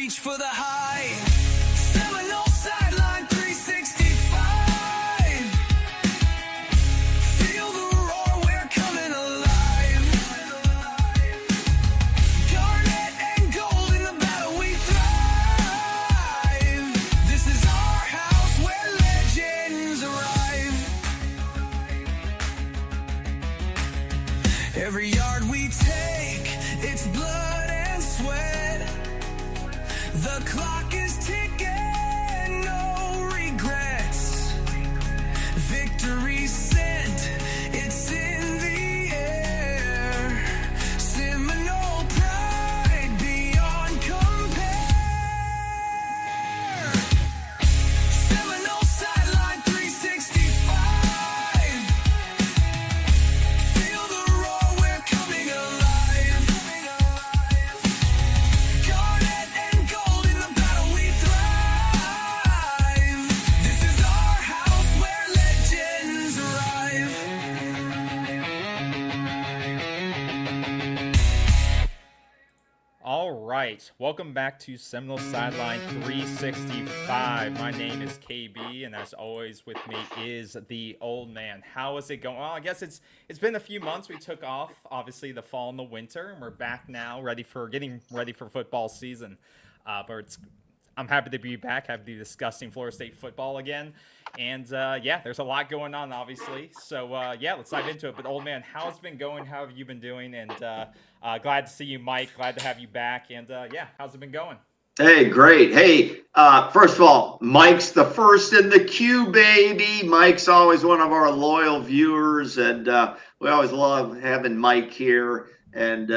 reach for the high. Seminole sideline 365. Feel the roar, we're coming alive. Garnet and gold in the battle we thrive. This is our house where legends arrive. Every yard we take, it's blood and sweat. The clock is ticking, no regrets. Victory sent, it's in the air. Seminole pride beyond compare. Seminole sideline 365. Feel the roar, we're coming alive. Garnet and gold in the battle we thrive. This is our house where legends arrive. All right, welcome back to Seminole Sideline 365. My name is KB, and as always with me is the old man. How is it going? Well, I guess it's been a few months. We took off, obviously, the fall and the winter, and we're back now, getting ready for football season. I'm happy to be back, happy to be discussing Florida State football again. And, there's a lot going on, obviously. So, let's dive into it. But, old man, how's it been going? How have you been doing? And glad to see you, Mike. Glad to have you back. And, how's it been going? Hey, great. Hey, first of all, Mike's the first in the queue, baby. Mike's always one of our loyal viewers, and we always love having Mike here. And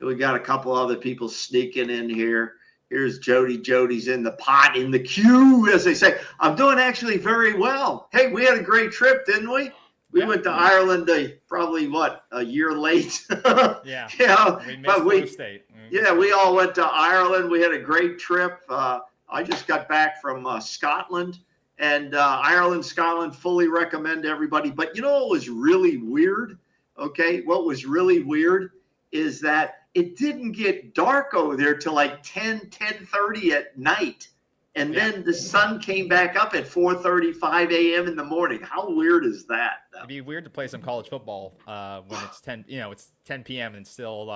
we got a couple other people sneaking in here. Here's Jody. Jody's in the pot, in the queue, as they say. I'm doing actually very well. Hey, we had a great trip, didn't we? We went to Ireland probably, a year late? Yeah. Yeah. We missed Florida State. We all went to Ireland. We had a great trip. I just got back from Scotland, and Ireland, Scotland, fully recommend to everybody. But you know what was really weird? Okay, what was really weird is that it didn't get dark over there till like 10:30 at night. And then the sun came back up at 4:35 a.m. in the morning. How weird is that? It'd be weird to play some college football when it's 10 p.m. and still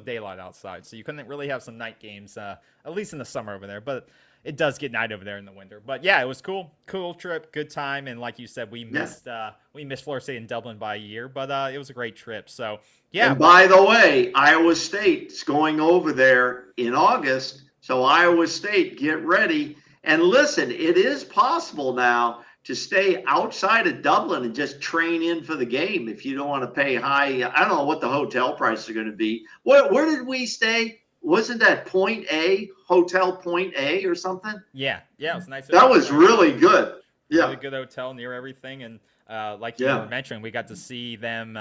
daylight outside. So you couldn't really have some night games, at least in the summer over there. But it does get night over there in the winter. But yeah, it was cool trip, good time. And like you said, we missed Florida State in Dublin by a year, but it was a great trip. So yeah. And by the way, Iowa State's going over there in August. So Iowa State, get ready. And listen, it is possible now to stay outside of Dublin and just train in for the game if you don't want to pay high. I don't know what the hotel prices are going to be. Where did we stay? Wasn't that Point A, Hotel Point A or something? Yeah, it was nice. That was really good. Yeah. Really good hotel near everything. And like you were mentioning, we got to see them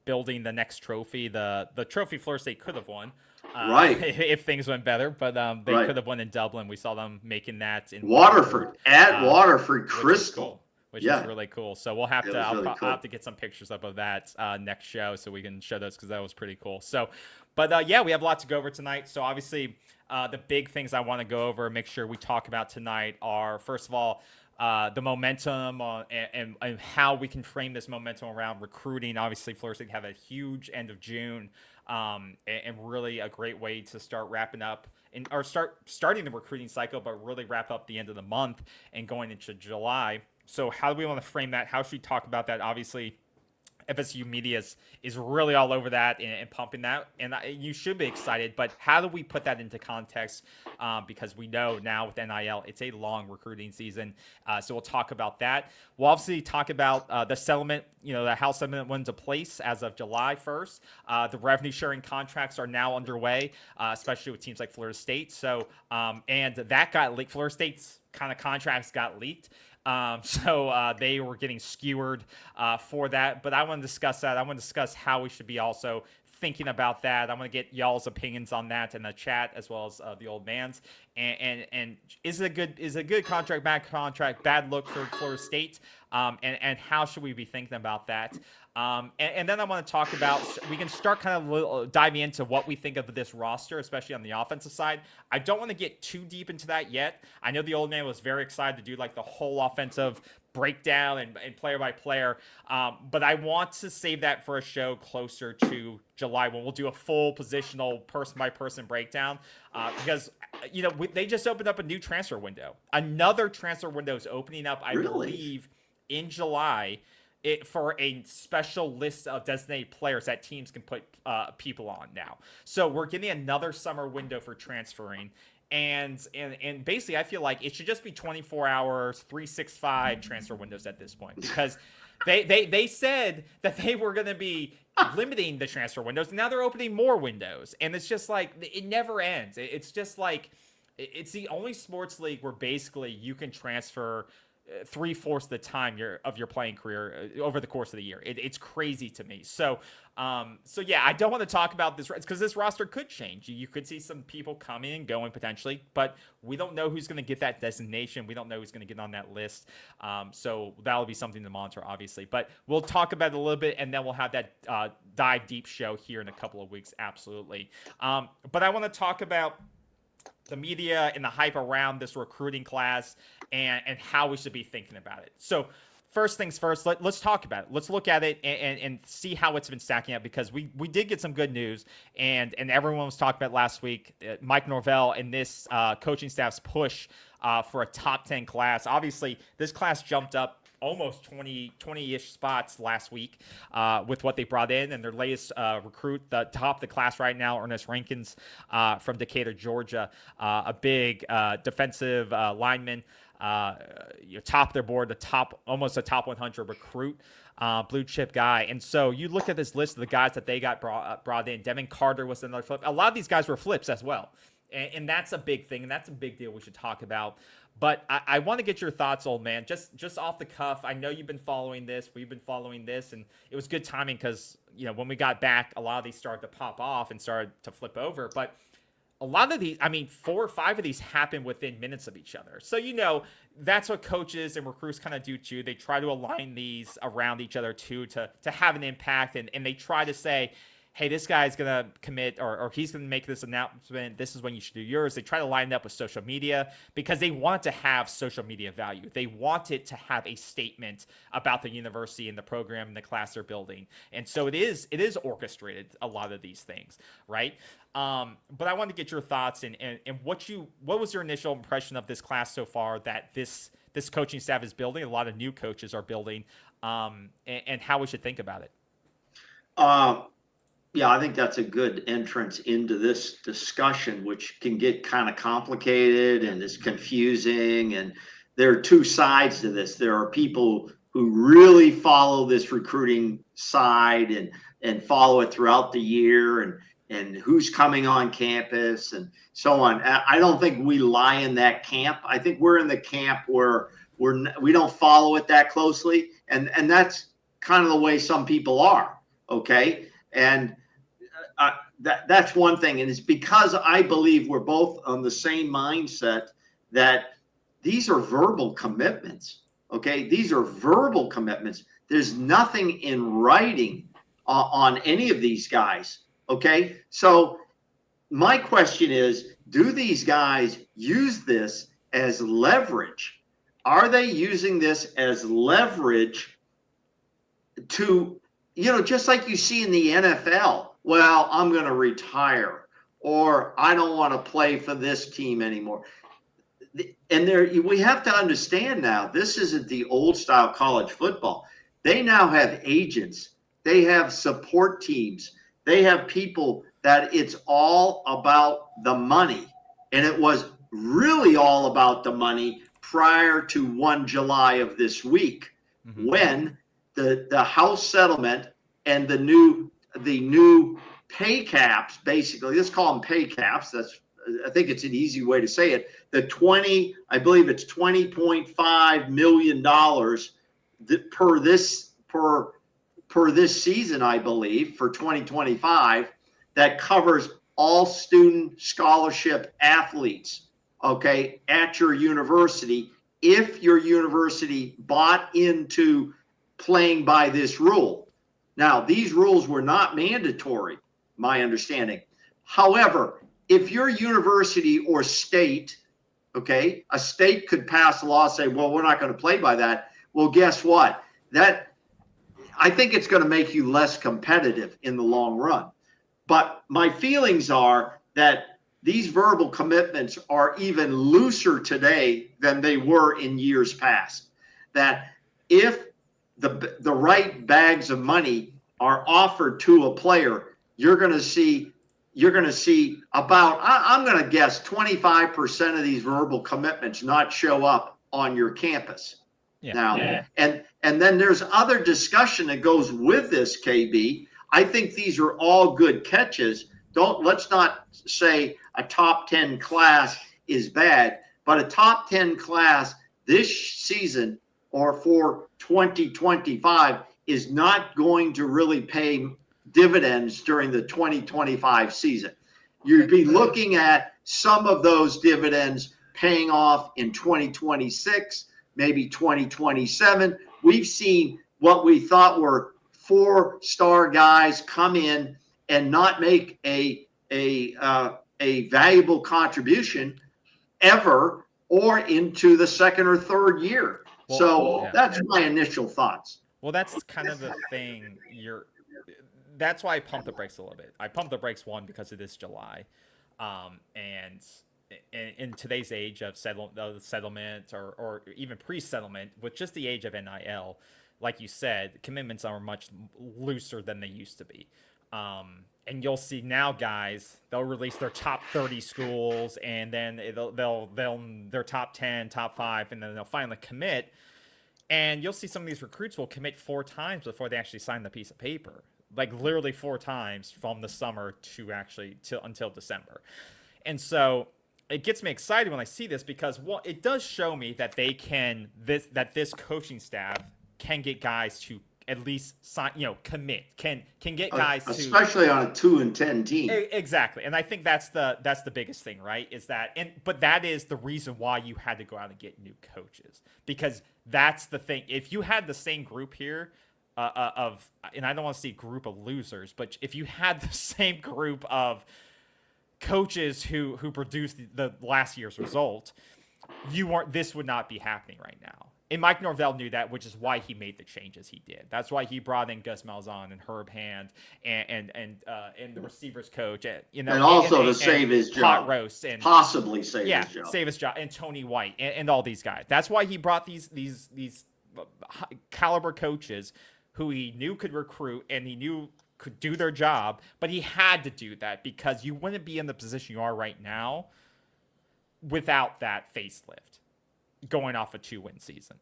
building the next trophy, the trophy Florida State could have won. Right. If things went better, but they could have won in Dublin. We saw them making that in Waterford, Waterford Crystal. Which is really cool. So we'll have to, I'll have to get some pictures up of that next show so we can show those because that was pretty cool. So, but we have a lot to go over tonight. So obviously the big things I want to go over, make sure we talk about tonight are, first of all, the momentum and how we can frame this momentum around recruiting. Obviously, Florida State have a huge end of June and really a great way to start wrapping up or starting the recruiting cycle, but really wrap up the end of the month and going into July. So how do we want to frame that? How should we talk about that? Obviously, FSU media is really all over that and pumping that, and you should be excited. But how do we put that into context? Because we know now with NIL, it's a long recruiting season. So we'll talk about that. We'll obviously talk about the settlement, the House settlement went into place as of July 1st. The revenue sharing contracts are now underway, especially with teams like Florida State. So, and that got leaked. Florida State's kind of contracts got leaked. So they were getting skewered for that. But I want to discuss that. I want to discuss how we should be also thinking about that. I'm going to get y'all's opinions on that in the chat as well as the old man's. And is it a good contract, bad contract, bad look for Florida State? And how should we be thinking about that? And then I want to talk about, we can start kind of diving into what we think of this roster, especially on the offensive side. I don't want to get too deep into that yet. I know the old man was very excited to do like the whole offensive breakdown and player by player. But I want to save that for a show closer to July when we'll do a full positional person by person breakdown. Because, they just opened up a new transfer window. Another transfer window is opening up, I believe, in July. For a special list of designated players that teams can put people on now. So we're getting another summer window for transferring. And basically, I feel like it should just be 24 hours, 365 transfer windows at this point. Because they said that they were going to be limiting the transfer windows. And now they're opening more windows. And it's just like, it never ends. It's just like, it's the only sports league where basically you can transfer 3/4 of the time of your playing career over the course of the year. It's crazy to me. So yeah, I don't want to talk about this because this roster could change. You could see some people coming and going potentially, but we don't know who's going to get that designation. We don't know who's going to get on that list. So that'll be something to monitor, obviously. But we'll talk about it a little bit, and then we'll have that dive deep show here in a couple of weeks. Absolutely. But I want to talk about the media and the hype around this recruiting class and how we should be thinking about it. So first things first, let's talk about it. Let's look at it and see how it's been stacking up, because we did get some good news, and everyone was talking about last week, Mike Norvell and this coaching staff's push for a top 10 class. Obviously, this class jumped up almost 20-ish spots last week with what they brought in, and their latest recruit, the top of the class right now, Ernest Rankins from Decatur, Georgia, a big defensive lineman, top of their board, almost a top 100 recruit, blue chip guy. And so you look at this list of the guys that they got brought in. Devin Carter was another flip. A lot of these guys were flips as well. And that's a big thing, and that's a big deal we should talk about. But I want to get your thoughts, old man, just off the cuff. I know you've been following this. We've been following this, and it was good timing because, when we got back, a lot of these started to pop off and started to flip over. But a lot of these, 4 or 5 of these happen within minutes of each other. So, that's what coaches and recruits kind of do too. They try to align these around each other too to have an impact, and they try to say, hey, this guy's going to commit or he's going to make this announcement. This is when you should do yours. They try to line it up with social media because they want it to have social media value. They want it to have a statement about the university and the program and the class they're building. And so it is orchestrated, a lot of these things, right? But I want to get your thoughts and what was your initial impression of this class so far that this coaching staff is building, a lot of new coaches are building, and how we should think about it. Yeah, I think that's a good entrance into this discussion, which can get kind of complicated and is confusing. And there are two sides to this. There are people who really follow this recruiting side and follow it throughout the year and who's coming on campus and so on. I don't think we lie in that camp. I think we're in the camp where we don't follow it that closely. And that's kind of the way some people are. Okay. And that's one thing. And it's because I believe we're both on the same mindset that these are verbal commitments. Okay. These are verbal commitments. There's nothing in writing on any of these guys. Okay. So my question is, do these guys use this as leverage? Are they using this as leverage to, just like you see in the NFL? Well, I'm going to retire, or I don't want to play for this team anymore. And we have to understand now, this isn't the old style college football. They now have agents. They have support teams. They have people that it's all about the money. And it was really all about the money prior to 1 July of this week, when the House settlement and the new pay caps, basically, let's call them pay caps. I think it's an easy way to say it. I believe it's $20.5 million per this season, I believe, for 2025, that covers all student scholarship athletes, okay, at your university, if your university bought into playing by this rule. Now, these rules were not mandatory, my understanding. However, if your university or state, okay, a state could pass a law, say, well, we're not going to play by that. Well, guess what? I think it's going to make you less competitive in the long run. But my feelings are that these verbal commitments are even looser today than they were in years past. That if the right bags of money are offered to a player, you're going to see about, I'm going to guess 25% of these verbal commitments not show up on your campus. Yeah. Now, and then there's other discussion that goes with this, KB. I think these are all good catches. Let's not say a top 10 class is bad, but a top 10 class this season or for 2025 is not going to really pay dividends during the 2025 season. You'd be looking at some of those dividends paying off in 2026, maybe 2027. We've seen what we thought were 4-star guys come in and not make a valuable contribution ever or into the second or third year. That's my initial thoughts. Well, that's kind of the thing. That's why I pumped the brakes a little bit. I pumped the brakes, one, because it is July, and in today's age of settlement or even pre-settlement, with just the age of NIL, like you said, commitments are much looser than they used to be. And you'll see now, guys, they'll release their top 30 schools, and then they'll their top 10, top 5, and then they'll finally commit. And you'll see some of these recruits will commit 4 times before they actually sign the piece of paper. Like literally 4 times from the summer to until December. And so it gets me excited when I see this, because it does show me that this coaching staff can get guys to at least sign, commit, can get guys to, especially on a 2-10 team. Exactly. And I think that's the biggest thing, right? Is that, but that is the reason why you had to go out and get new coaches, because that's the thing. If you had the same group here and I don't want to see group of losers, but if you had the same group of coaches who produced the last year's result, this would not be happening right now. And Mike Norvell knew that, which is why he made the changes he did. That's why he brought in Gus Malzahn and Herb Hand and the receivers coach, and also to save his job, Hot Roast, and possibly save his job, and Tony White and all these guys. That's why he brought these caliber coaches who he knew could recruit and he knew could do their job. But he had to do that because you wouldn't be in the position you are right now without that facelift, going off a 2-win season.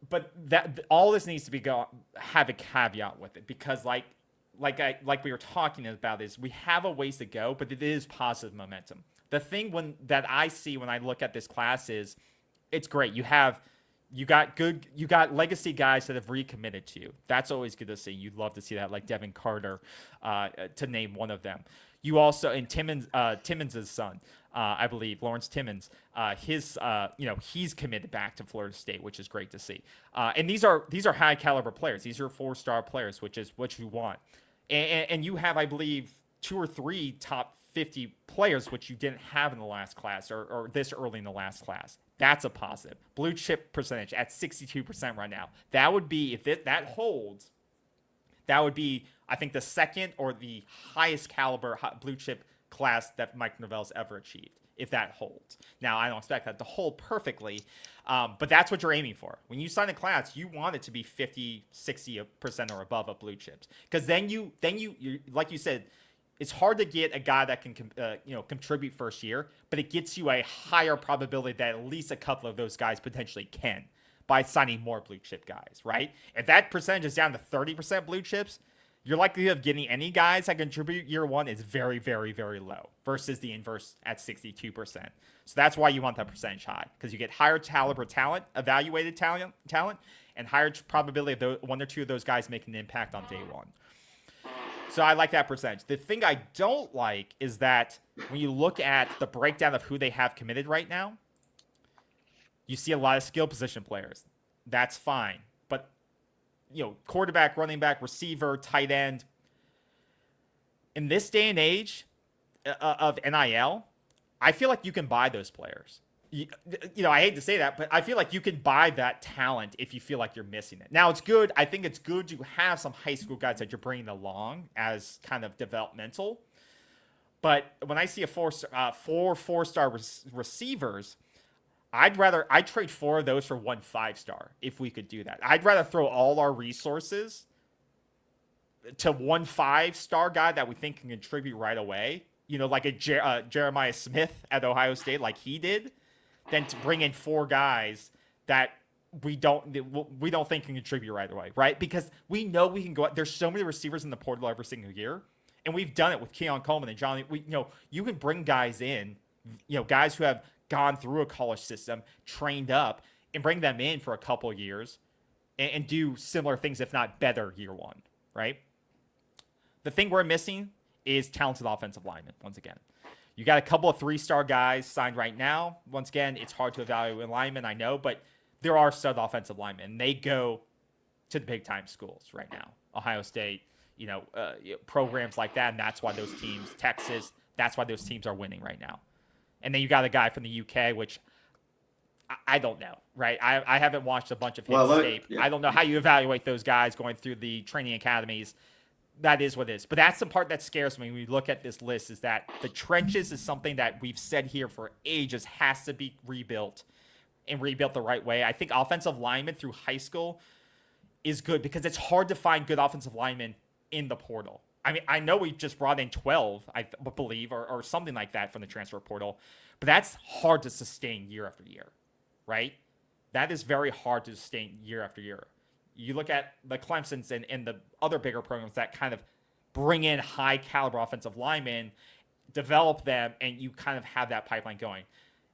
But that all this needs to have a caveat with it, because like we were talking about is we have a ways to go, but it is positive momentum. The thing that I see when I look at this class is it's great. You got legacy guys that have recommitted to you. That's always good to see. You'd love to see that, like Devin Carter, to name one of them. You also, and Timmons' son, I believe, Lawrence Timmons, he's committed back to Florida State, which is great to see. And these are high caliber players. These are 4-star players, which is what you want. And you have, I believe, 2 or 3 top 50 players, which you didn't have in the last class or this early in the last class. That's a positive. Blue chip percentage at 62% right now. That would be, if that holds, that would be, I think, the second or the highest caliber blue chip class that Mike Norvell's ever achieved, if that holds. Now, I don't expect that to hold perfectly, but that's what you're aiming for. When you sign a class, you want it to be 50, 60% or above of blue chips, because then you like you said, it's hard to get a guy that can contribute first year, but it gets you a higher probability that at least a couple of those guys potentially can by signing more blue chip guys, right? If that percentage is down to 30% blue chips, your likelihood of getting any guys that contribute year one is very, very, very low versus the inverse at 62%. So that's why you want that percentage high, because you get higher caliber talent, evaluated talent, and higher probability of 1 or 2 of those guys making an impact on day one. So I like that percentage. The thing I don't like is that when you look at the breakdown of who they have committed right now, you see a lot of skill position players. That's fine. But quarterback, running back, receiver, tight end. In this day and age of NIL, I feel like you can buy those players. I hate to say that, but I feel like you can buy that talent if you feel like you're missing it. Now, it's good. I think it's good to have some high school guys that you're bringing along as kind of developmental. But when I see four four-star receivers, I'd trade 4 of those for 1 5-star if we could do that. I'd rather throw all our resources to 1 5-star guy that we think can contribute right away, like a Jeremiah Smith at Ohio State, like he did, than to bring in 4 guys that we don't think can contribute right away, right? Because we know we can go out. There's so many receivers in the portal every single year, and we've done it with Keon Coleman and Johnny. You can bring guys in, guys who have gone through a college system, trained up, and bring them in for a couple of years and do similar things, if not better, year one, right? The thing we're missing is talented offensive linemen, once again. You got a couple of 3-star guys signed right now. Once again, it's hard to evaluate linemen, I know, but there are stud offensive linemen. They go to the big-time schools right now. Ohio State, programs like that, and that's why those teams, Texas, that's why those teams are winning right now. And then you got a guy from the UK, which I don't know, right? I haven't watched a bunch of his tape. Yeah. I don't know how you evaluate those guys going through the training academies. That is what it is. But that's the part that scares me when we look at this list, is that the trenches is something that we've said here for ages has to be rebuilt, and rebuilt the right way. I think offensive linemen through high school is good because it's hard to find good offensive linemen in the portal. I mean, I know we just brought in 12, I believe, or something like that from the transfer portal, but that's hard to sustain year after year, right? That is very hard to sustain year after year. You look at the Clemsons and the other bigger programs that kind of bring in high caliber offensive linemen, develop them, and you kind of have that pipeline going.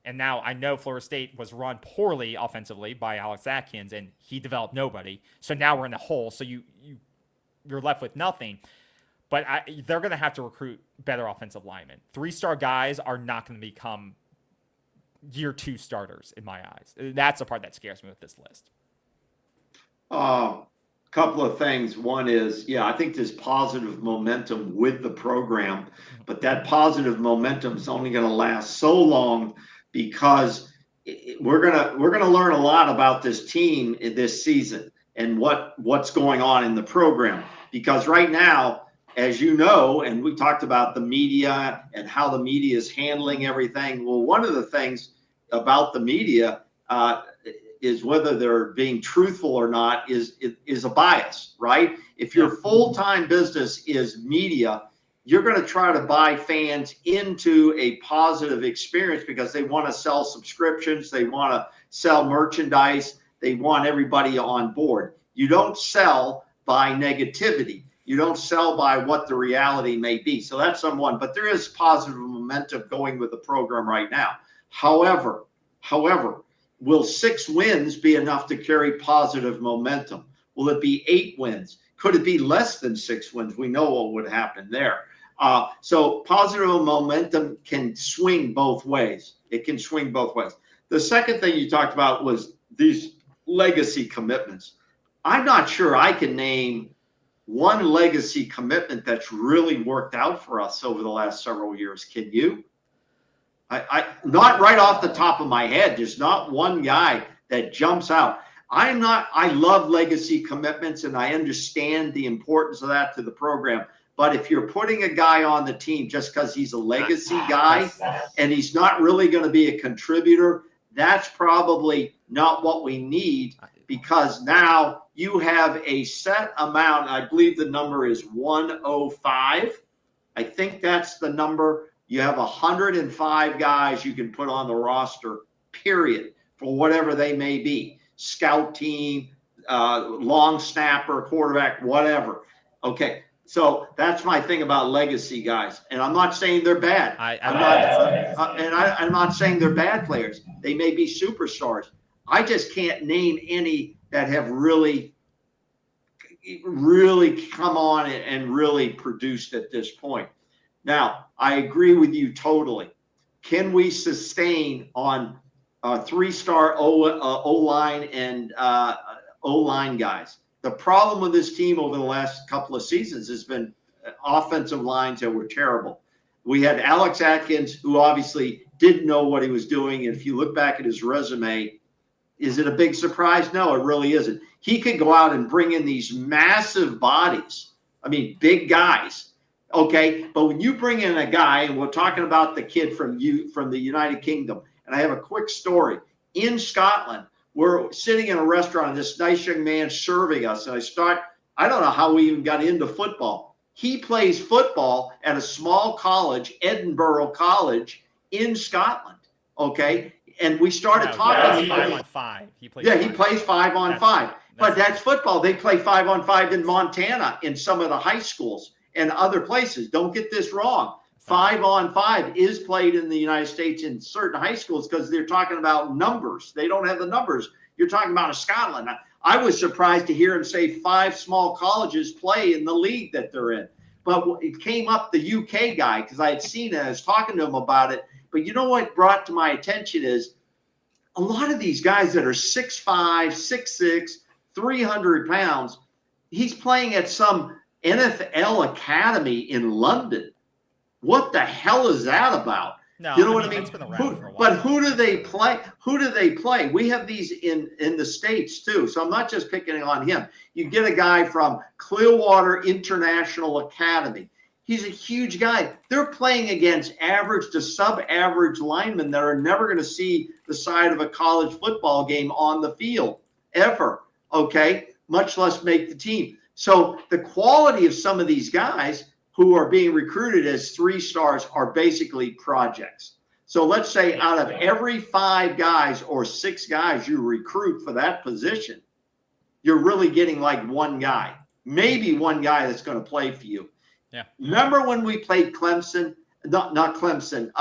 And now I know Florida State was run poorly offensively by Alex Atkins, and he developed nobody. So now we're in a hole. So you're left with nothing. But they're going to have to recruit better offensive linemen. 3-star guys are not going to become year 2 starters in my eyes. That's the part that scares me with this list. Couple of things. One is, I think there's positive momentum with the program, but that positive momentum is only going to last so long because we're gonna learn a lot about this team in this season and what's going on in the program. Because right now, as you know, and we talked about the media and how the media is handling everything. Well, one of the things about the media is whether they're being truthful or not is a bias, right? If your full-time business is media, you're going to try to buy fans into a positive experience because they want to sell subscriptions, they want to sell merchandise, they want everybody on board. You don't sell by negativity. You don't sell by what the reality may be. So that's someone, but there is positive momentum going with the program right now. However, will 6 wins be enough to carry positive momentum? Will it be 8 wins? Could it be less than 6 wins? We know what would happen there. So positive momentum can swing both ways. It can swing both ways. The second thing you talked about was these legacy commitments. I'm not sure I can name one legacy commitment that's really worked out for us over the last several years. Can you? I not right off the top of my head. There's not one guy that jumps out. I love legacy commitments, and I understand the importance of that to the program. But if you're putting a guy on the team just because he's a legacy guy and he's not really going to be a contributor, that's probably not what we need, because now you have a set amount. I believe the number is 105. I think that's the number. You have 105 guys you can put on the roster, period, for whatever they may be. Scout team, long snapper, quarterback, whatever. Okay, so that's my thing about legacy guys. And I'm not saying they're bad. I'm not saying they're bad players. They may be superstars. I just can't name any that have really come on and really produced at this point. Now, I agree with you totally. Can we sustain on 3-star O-line and O-line guys? The problem with this team over the last couple of seasons has been offensive lines that were terrible. We had Alex Atkins, who obviously didn't know what he was doing. And if you look back at his resume, is it a big surprise? No, it really isn't. He could go out and bring in these massive bodies. I mean, big guys. Okay. But when you bring in a guy, and we're talking about the kid from the United Kingdom, and I have a quick story. In Scotland, we're sitting in a restaurant, and this nice young man serving us. And I don't know how we even got into football. He plays football at a small college, Edinburgh College in Scotland. Okay. And we started talking. He plays 5-on-5. He plays 5-on-5. But that's football. They play 5-on-5 in Montana in some of the high schools and other places. Don't get this wrong. 5-on-5 is played in the United States in certain high schools because they're talking about numbers. They don't have the numbers. You're talking about Scotland. I was surprised to hear him say 5 small colleges play in the league that they're in. But it came up, the UK guy, because I had seen it. I was talking to him about it. But you know what brought to my attention is a lot of these guys that are 6'5", 6'6", 300 pounds, he's playing at some NFL academy in London. What the hell is that about? No, you know what I mean? It's been around for a while. But who do they play? Who do they play? We have these in the States too. So I'm not just picking on him. You get a guy from Clearwater International Academy. He's a huge guy. They're playing against average to sub-average linemen that are never going to see the side of a college football game on the field ever, okay, much less make the team. So the quality of some of these guys who are being recruited as 3 stars are basically projects. So let's say out of every 5 guys or 6 guys you recruit for that position, you're really getting like 1 guy, maybe 1 guy that's going to play for you. Yeah. Remember when we played Clemson, not Clemson,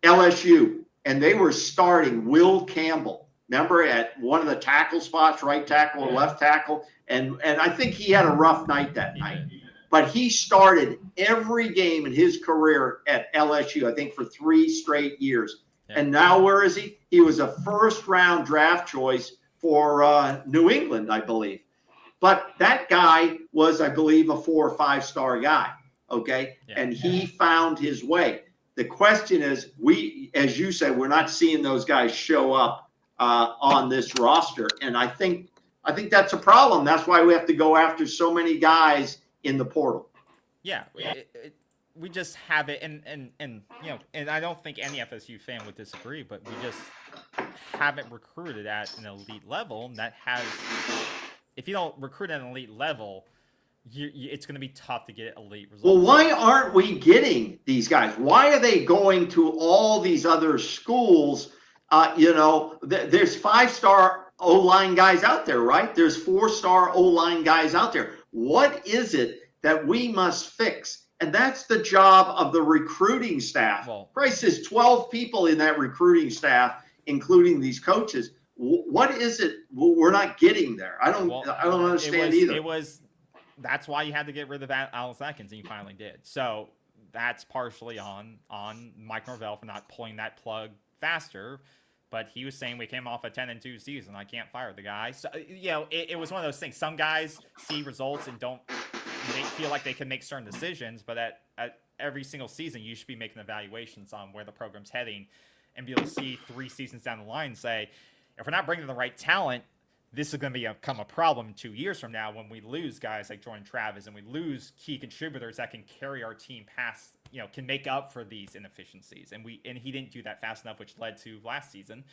LSU, and they were starting Will Campbell. Remember at one of the tackle spots, right tackle or left tackle, and I think he had a rough night that night. But he started every game in his career at LSU, I think for 3 straight years. Yeah. And now where is he? He was a first-round draft choice for New England, I believe. But that guy was, I believe, a 4 or 5-star guy, okay? Yeah. And he found his way. The question is, as you said, we're not seeing those guys show up on this roster. And I think that's a problem. That's why we have to go after so many guys in the portal. Yeah, we just have it, and you know, and I don't think any FSU fan would disagree, but we just haven't recruited at an elite level that has. If you don't recruit at an elite level, it's going to be tough to get elite results. Well, why aren't we getting these guys? Why are they going to all these other schools? There's 5-star O-line guys out there, right? There's 4-star O-line guys out there. What is it that we must fix? And that's the job of the recruiting staff. Well, Bryce, there's 12 people in that recruiting staff, including these coaches. What is it we're not getting there? I don't understand either. That's why you had to get rid of Alex Atkins, and you finally did. So that's partially on Mike Norvell for not pulling that plug faster. But he was saying we came off a 10-2 season. I can't fire the guy. So it was one of those things. Some guys see results and don't feel like they can make certain decisions. But at every single season, you should be making evaluations on where the program's heading, and be able to see 3 seasons down the line and say, if we're not bringing the right talent, this is going to become a problem 2 years from now when we lose guys like Jordan Travis and we lose key contributors that can carry our team past, can make up for these inefficiencies. And he didn't do that fast enough, which led to last season.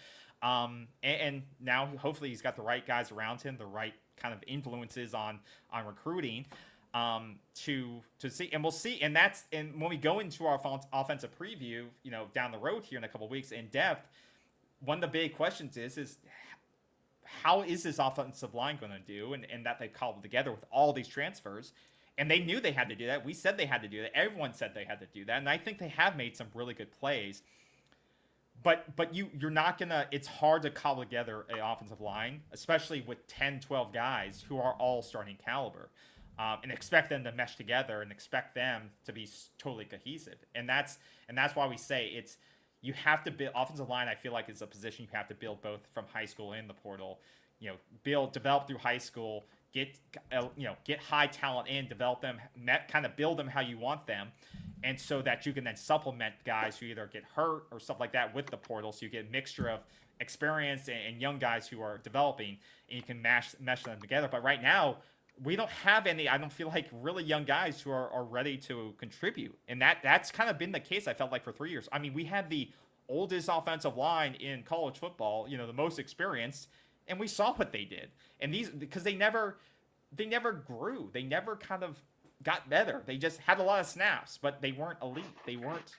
And now hopefully he's got the right guys around him, the right kind of influences on recruiting to see. And we'll see. And when we go into our offensive preview, down the road here in a couple of weeks in depth, one of the big questions is how is this offensive line going to do? And that they cobbled together with all these transfers. And they knew they had to do that. We said they had to do that. Everyone said they had to do that. And I think they have made some really good plays. But you're not going to – it's hard to cobble together an offensive line, especially with 10, 12 guys who are all starting caliber, and expect them to mesh together and expect them to be totally cohesive. And that's why we say it's – you have to build offensive line. I feel like is a position you have to build both from high school and the portal. Develop through high school, get get high talent in, develop them, kind of build them how you want them, and so that you can then supplement guys who either get hurt or stuff like that with the portal, so you get a mixture of experienced and young guys who are developing, and you can mesh them together. But right now, we don't have any, I don't feel like, really young guys who are ready to contribute. And that's kind of been the case, I felt like, for 3 years. I mean, we had the oldest offensive line in college football, the most experienced, and we saw what they did. And because they never grew. They never kind of got better. They just had a lot of snaps, but they weren't elite. They weren't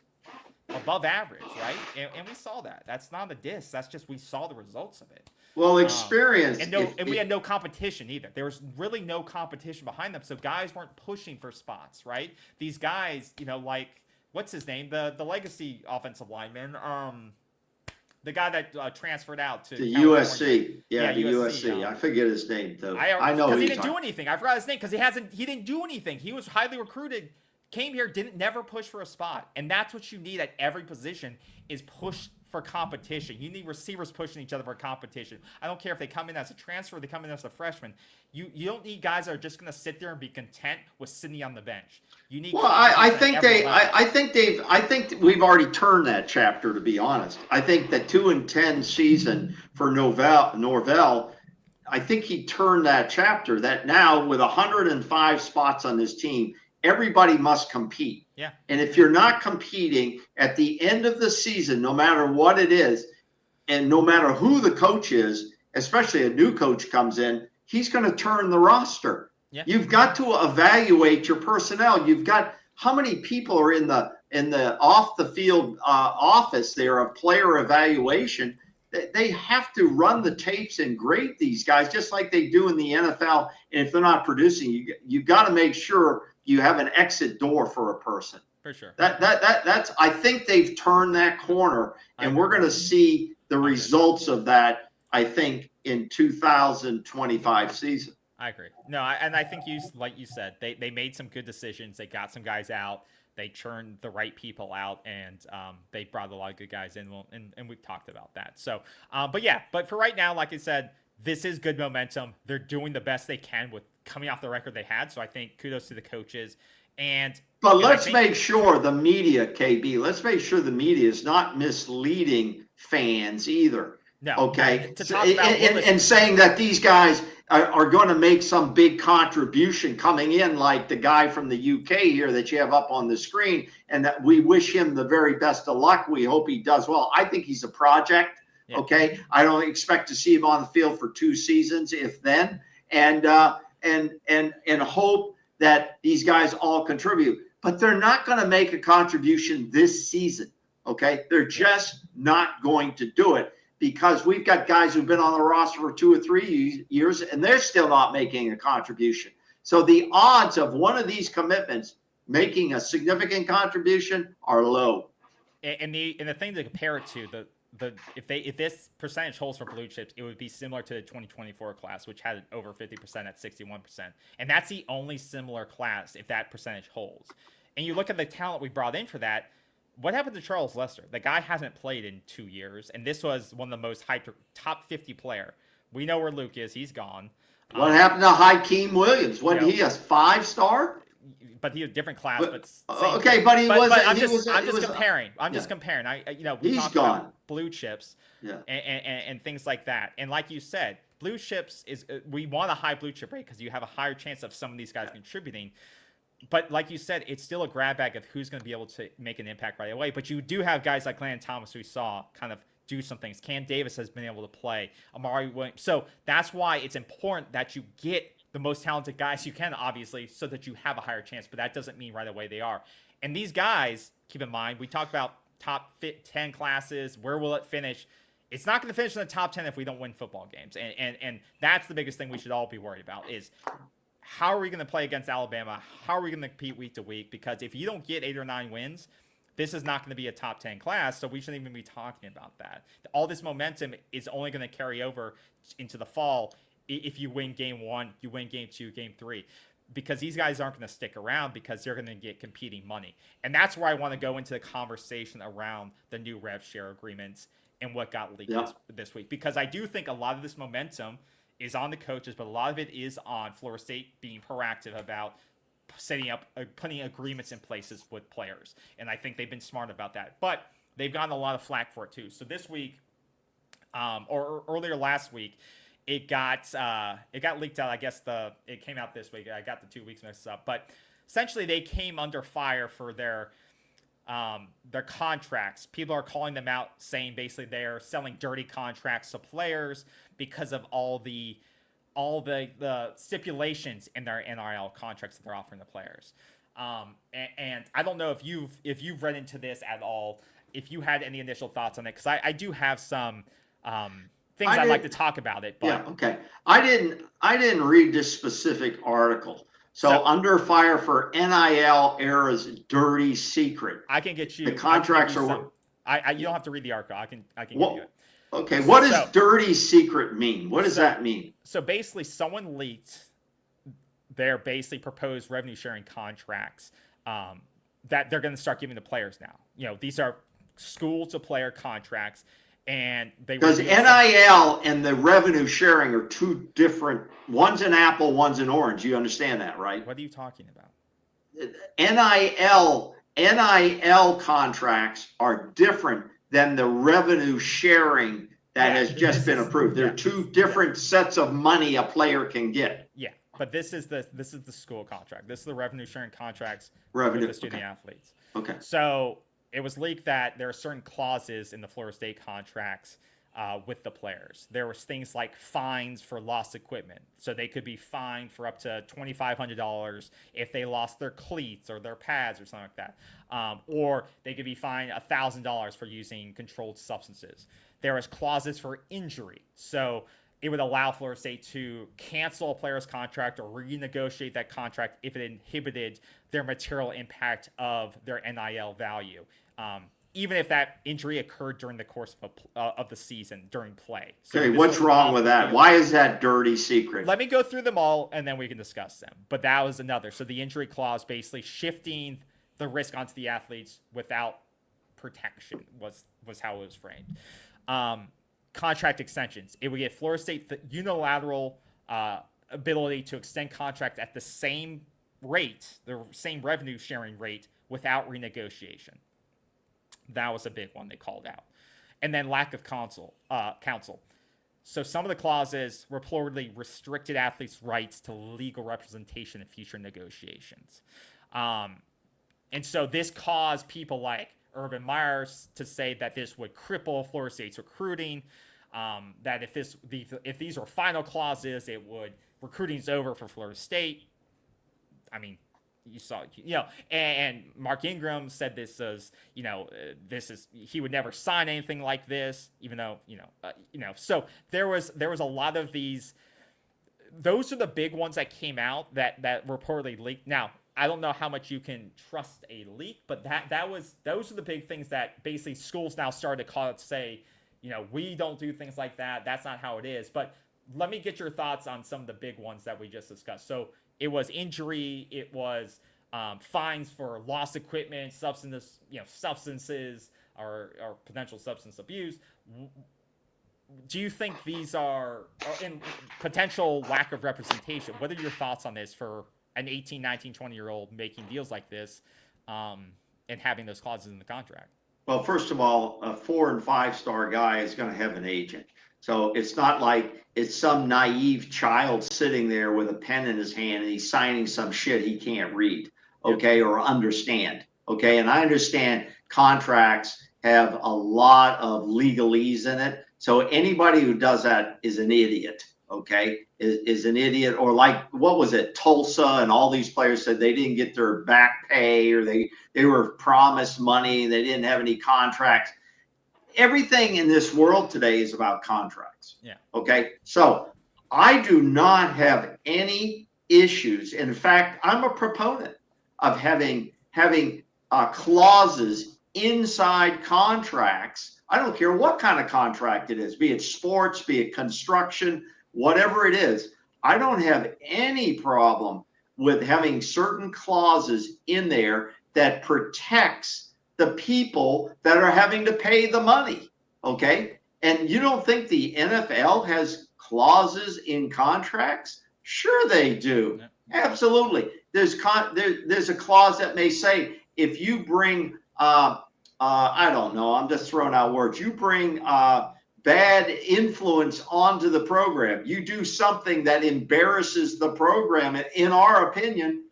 above average, right? And we saw that. That's not a diss. That's just, we saw the results of it. Well, experience. And we had no competition either. There was really no competition behind them. So guys weren't pushing for spots, right? These guys, like, what's his name? The legacy offensive lineman, the guy that transferred out to the California. USC. Yeah, the USC. I forget his name though. I know because he didn't do anything. I forgot his name because he didn't do anything. He was highly recruited, came here, never push for a spot, and that's what you need at every position is push for competition. You need receivers pushing each other for competition. I don't care if they come in as a transfer or they come in as a freshman. You don't need guys that are just going to sit there and be content with sitting on the bench. You need. Well, I think we've already turned that chapter, to be honest. I think the 2-10 season for Norvell, I think he turned that chapter. That now with 105 spots on this team, everybody must compete. Yeah. And if you're not competing at the end of the season, no matter what it is, and no matter who the coach is, especially a new coach comes in, he's going to turn the roster. Yeah. You've got to evaluate your personnel. You've got how many people are in the off the field office there of player evaluation. They have to run the tapes and grade these guys just like they do in the NFL. And if they're not producing, you've got to make sure you have an exit door for a person. For sure. That's I think they've turned that corner, and we're going to see the results of that, I think, in 2025 season. I agree. No, and I think like you said, they made some good decisions. They got some guys out. They churned the right people out, and they brought a lot of good guys in. And we've talked about that. So, but for right now, like I said, this is good momentum. They're doing the best they can with coming off the record they had. So I think kudos to the coaches. But let's make sure the media, KB, let's make sure the media is not misleading fans either. No. Okay. And saying that these guys are going to make some big contribution coming in, like the guy from the UK here that you have up on the screen, and that we wish him the very best of luck. We hope he does well. I think he's a project. Yeah. Okay. I don't expect to see him on the field for 2 seasons, if then, and hope that these guys all contribute, but they're not going to make a contribution this season. Okay. They're just not going to do it because we've got guys who've been on the roster for 2 or 3 years and they're still not making a contribution. So the odds of one of these commitments making a significant contribution are low. And the thing to compare it to, if this percentage holds for blue chips, it would be similar to the 2024 class, which had over 50% at 61%. And that's the only similar class if that percentage holds. And you look at the talent we brought in for that. What happened to Charles Lester? The guy hasn't played in 2 years, and this was one of the most hyped top 50 player. We know where Luke is. He's gone. What happened to Hakeem Williams? Wasn't he a 5-star? But he was a different class. But he was. I'm just comparing. Just comparing. He's gone. About blue chips, yeah, and things like that. And like you said, blue chips is we want a high blue chip rate because you have a higher chance of some of these guys contributing. But like you said, it's still a grab bag of who's going to be able to make an impact right away. But you do have guys like Landon Thomas who we saw kind of do some things. Cam Davis has been able to play. Amari Williams. So that's why it's important that you get the most talented guys you can, obviously, so that you have a higher chance. But that doesn't mean right away they are. And these guys, keep in mind, we talked about top 10 classes. Where will it finish? It's not going to finish in the top 10 if we don't win football games. And that's the biggest thing we should all be worried about is how are we going to play against Alabama? How are we going to compete week to week? Because if you don't get 8 or 9 wins, this is not going to be a top 10 class, so we shouldn't even be talking about that. All this momentum is only going to carry over into the fall if you win game 1, you win game 2, game 3. Because these guys aren't going to stick around because they're going to get competing money. And that's where I want to go into the conversation around the new rev share agreements and what got leaked this week. Because I do think a lot of this momentum is on the coaches, but a lot of it is on Florida State being proactive about setting up, putting agreements in places with players. And I think they've been smart about that. But they've gotten a lot of flack for it too. So this week, or earlier last week, it got leaked out. I guess it came out this week. I got the 2 weeks mixed up. But essentially, they came under fire for their contracts. People are calling them out, saying basically they're selling dirty contracts to players because of all the stipulations in their NRL contracts that they're offering the players. And I don't know if you've read into this at all, if you had any initial thoughts on it, because I do have some things I'd like to talk about it. But yeah, okay. I didn't read this specific article. So under fire for NIL era's dirty secret. I can get you the contracts are. You don't have to read the article. I can give you it. Okay, what does dirty secret mean? What does that mean? So basically, someone leaked their basically proposed revenue sharing contracts that they're going to start giving the players now. You know, these are school to player contracts, and they because NIL and the revenue sharing are two different. One's an apple, one's an orange. You understand that, right? What are you talking about? NIL contracts are different than the revenue sharing that has just been approved. They're two different sets of money a player can get. Yeah, but this is the school contract. This is the revenue sharing contracts with the student athletes. Okay. So it was leaked that there are certain clauses in the Florida State contracts with the players. There was things like fines for lost equipment. So they could be fined for up to $2,500 if they lost their cleats or their pads or something like that. Or they could be fined $1,000 for using controlled substances. There was clauses for injury. So it would allow Florida State to cancel a player's contract or renegotiate that contract if it inhibited their material impact of their NIL value. Even if that injury occurred during the course of the season, during play. So okay, what's wrong with that? Why is that dirty secret? Let me go through them all, and then we can discuss them. But that was another. So the injury clause basically shifting the risk onto the athletes without protection was how it was framed. Contract extensions. It would give Florida State the unilateral ability to extend contracts at the same rate, the same revenue sharing rate, without renegotiation. That was a big one they called out. And then lack of counsel. So some of the clauses reportedly restricted athletes' rights to legal representation in future negotiations. And so this caused people like Urban Meyer to say that this would cripple Florida State's recruiting, that if these are final clauses, recruiting's over for Florida State. I mean, you saw, and Mark Ingram said this is, he would never sign anything like this, even though, so there was a lot of these. Those are the big ones that came out that reportedly leaked. Now, I don't know how much you can trust a leak, but those are the big things that basically schools now started to call it, say, we don't do things like that. That's not how it is. But let me get your thoughts on some of the big ones that we just discussed. So it was injury. It was fines for lost equipment, substances, or potential substance abuse. Do you think these are in potential lack of representation? What are your thoughts on this for an 18, 19, 20-year-old making deals like this and having those clauses in the contract? Well, first of all, a 4- and 5-star guy is going to have an agent. So it's not like it's some naive child sitting there with a pen in his hand and he's signing some shit he can't read, okay, or understand, okay? And I understand contracts have a lot of legalese in it. So anybody who does that is an idiot, okay, is an idiot. Or like, what was it, Tulsa and all these players said they didn't get their back pay, or they were promised money, they didn't have any contracts. Everything in this world today is about contracts. Yeah. Okay. So I do not have any issues. In fact, I'm a proponent of having clauses inside contracts. I don't care what kind of contract it is, be it sports, be it construction, whatever it is. I don't have any problem with having certain clauses in there that protects the people that are having to pay the money, okay? And you don't think the NFL has clauses in contracts? Sure they do. Absolutely. There's a clause that may say if you bring I don't know, I'm just throwing out words. You bring bad influence onto the program. You do something that embarrasses the program. And in our opinion,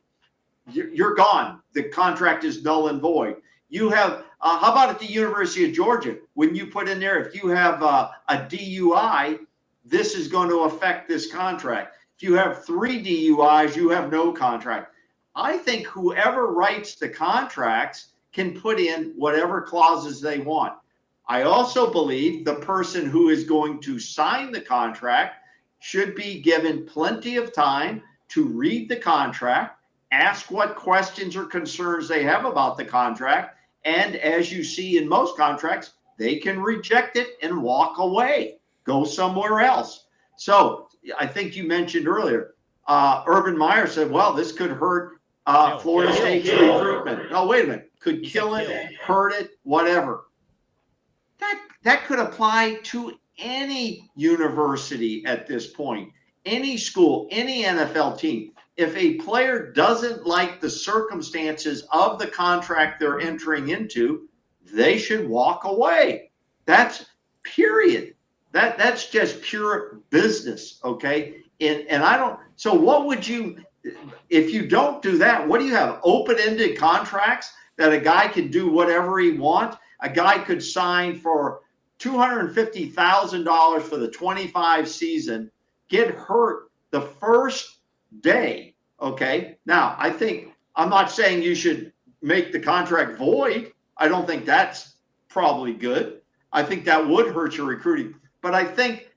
you're gone. The contract is null and void. You have, how about at the University of Georgia? When you put in there, if you have a DUI, this is going to affect this contract. If you have 3 DUIs, you have no contract. I think whoever writes the contracts can put in whatever clauses they want. I also believe the person who is going to sign the contract should be given plenty of time to read the contract, ask what questions or concerns they have about the contract, and as you see in most contracts, they can reject it and walk away, go somewhere else. So I think you mentioned earlier, Urban Meyer said, well, this could hurt Florida State's recruitment. No, wait a minute. Could kill it, hurt it, whatever. That could apply to any university at this point, any school, any NFL team. If a player doesn't like the circumstances of the contract they're entering into, they should walk away. That's period. That's just pure business, okay? And I don't, so what would you, if you don't do that, what do you have? Open-ended contracts that a guy can do whatever he wants? A guy could sign for $250,000 for the 25 season, get hurt the first day, okay? Now, I'm not saying you should make the contract void. I don't think that's probably good. I think that would hurt your recruiting. But I think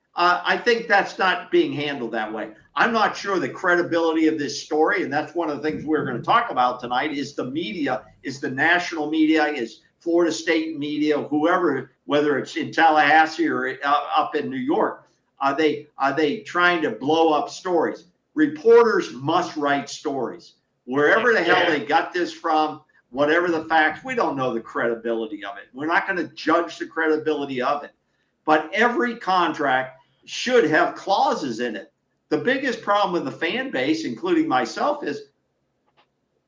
that's not being handled that way. I'm not sure the credibility of this story, and that's one of the things we're going to talk about tonight, is the media, is the national media, is Florida State media, whoever, whether it's in Tallahassee or up in New York, are they trying to blow up stories? Reporters must write stories. Wherever the hell they got this from, whatever the facts, we don't know the credibility of it. We're not going to judge the credibility of it. But every contract should have clauses in it. The biggest problem with the fan base, including myself, is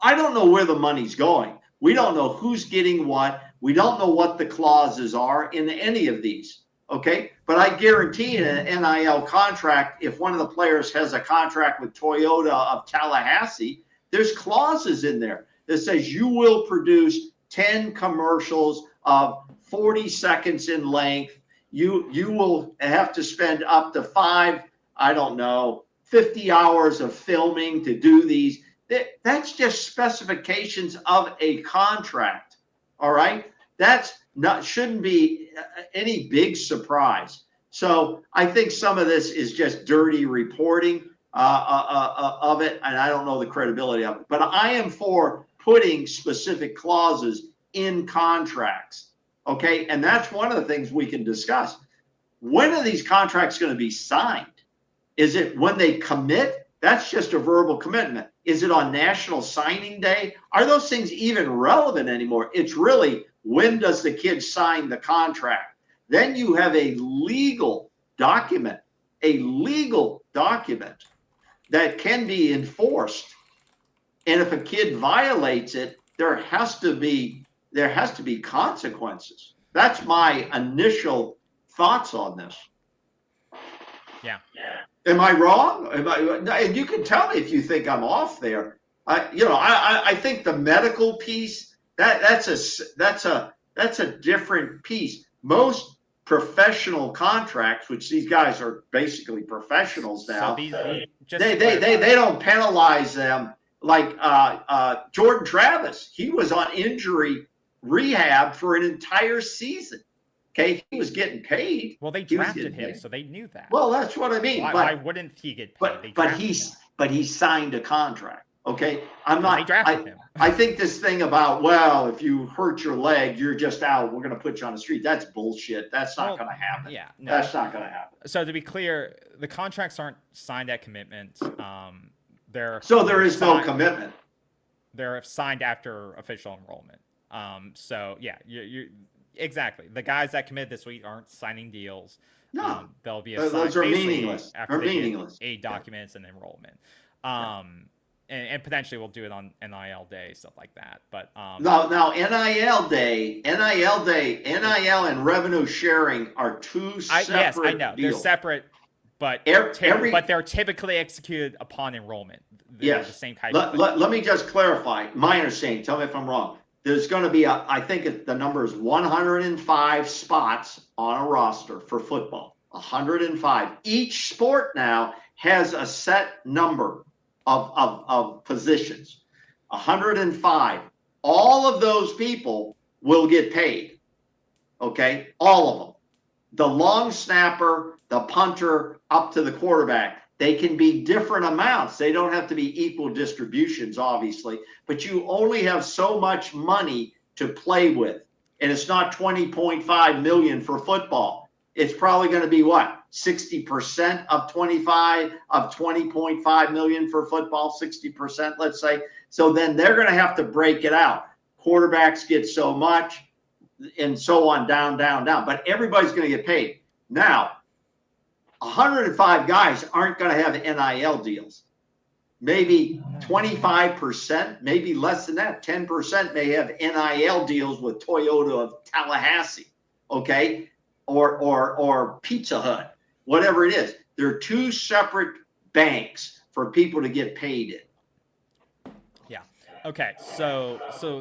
I don't know where the money's going. We don't know who's getting what. We don't know what the clauses are in any of these, okay? But I guarantee in an NIL contract, if one of the players has a contract with Toyota of Tallahassee, there's clauses in there that says you will produce 10 commercials of 40 seconds in length. You will have to spend up to 50 hours of filming to do these. That's just specifications of a contract. All right. Shouldn't be any big surprise. So I think some of this is just dirty reporting of it. And I don't know the credibility of it, but I am for putting specific clauses in contracts. Okay. And that's one of the things we can discuss. When are these contracts going to be signed? Is it when they commit? That's just a verbal commitment. Is it on National Signing Day? Are those things even relevant anymore? It's really, when does the kid sign the contract? Then you have a legal document that can be enforced. And if a kid violates it, there has to be consequences. That's my initial thoughts on this. Yeah. Am I wrong? And you can tell me if you think I'm off there. I think the medical piece, that's a different piece. Most professional contracts, which these guys are basically professionals now, they don't penalize them like Jordan Travis. He was on injury rehab for an entire season. Okay, he was getting paid. Well, they drafted him, so they knew that. Well, that's what I mean. Why wouldn't he get paid? But he signed a contract. Okay, They drafted him. I think this thing about, well, if you hurt your leg, you're just out. We're going to put you on the street. That's bullshit. That's not going to happen. Yeah, no. That's not going to happen. So to be clear, the contracts aren't signed at commitment. There is no commitment. They're signed after official enrollment. So yeah, you exactly. The guys that committed this week aren't signing deals. No, They'll be assigned those are basically meaningless. after They're they meaningless. get aid documents and enrollment. And potentially we'll do it on NIL day, stuff like that. But Now NIL day, NIL and revenue sharing are two separate yes, I know deals. they're separate, but Every they're typically executed upon enrollment. They're yes. the same type of thing. Let me just clarify. My understanding. Tell me if I'm wrong. There's going to be I think the number is 105 spots on a roster for football. 105. Each sport now has a set number of positions. 105. All of those people will get paid. Okay, all of them. The long snapper, the punter, up to the quarterback. They can be different amounts. They don't have to be equal distributions, obviously, but you only have so much money to play with. And it's not 20.5 million for football. It's probably going to be what? 60% of 20.5 million for football, 60%, let's say. So then they're going to have to break it out. Quarterbacks get so much and so on, down, but everybody's going to get paid. Now, 105 guys aren't going to have NIL deals. Maybe 25%, maybe less than that, 10% may have NIL deals with Toyota of Tallahassee, okay, or Pizza Hut, whatever it is. They're two separate banks for people to get paid in. Yeah. Okay. So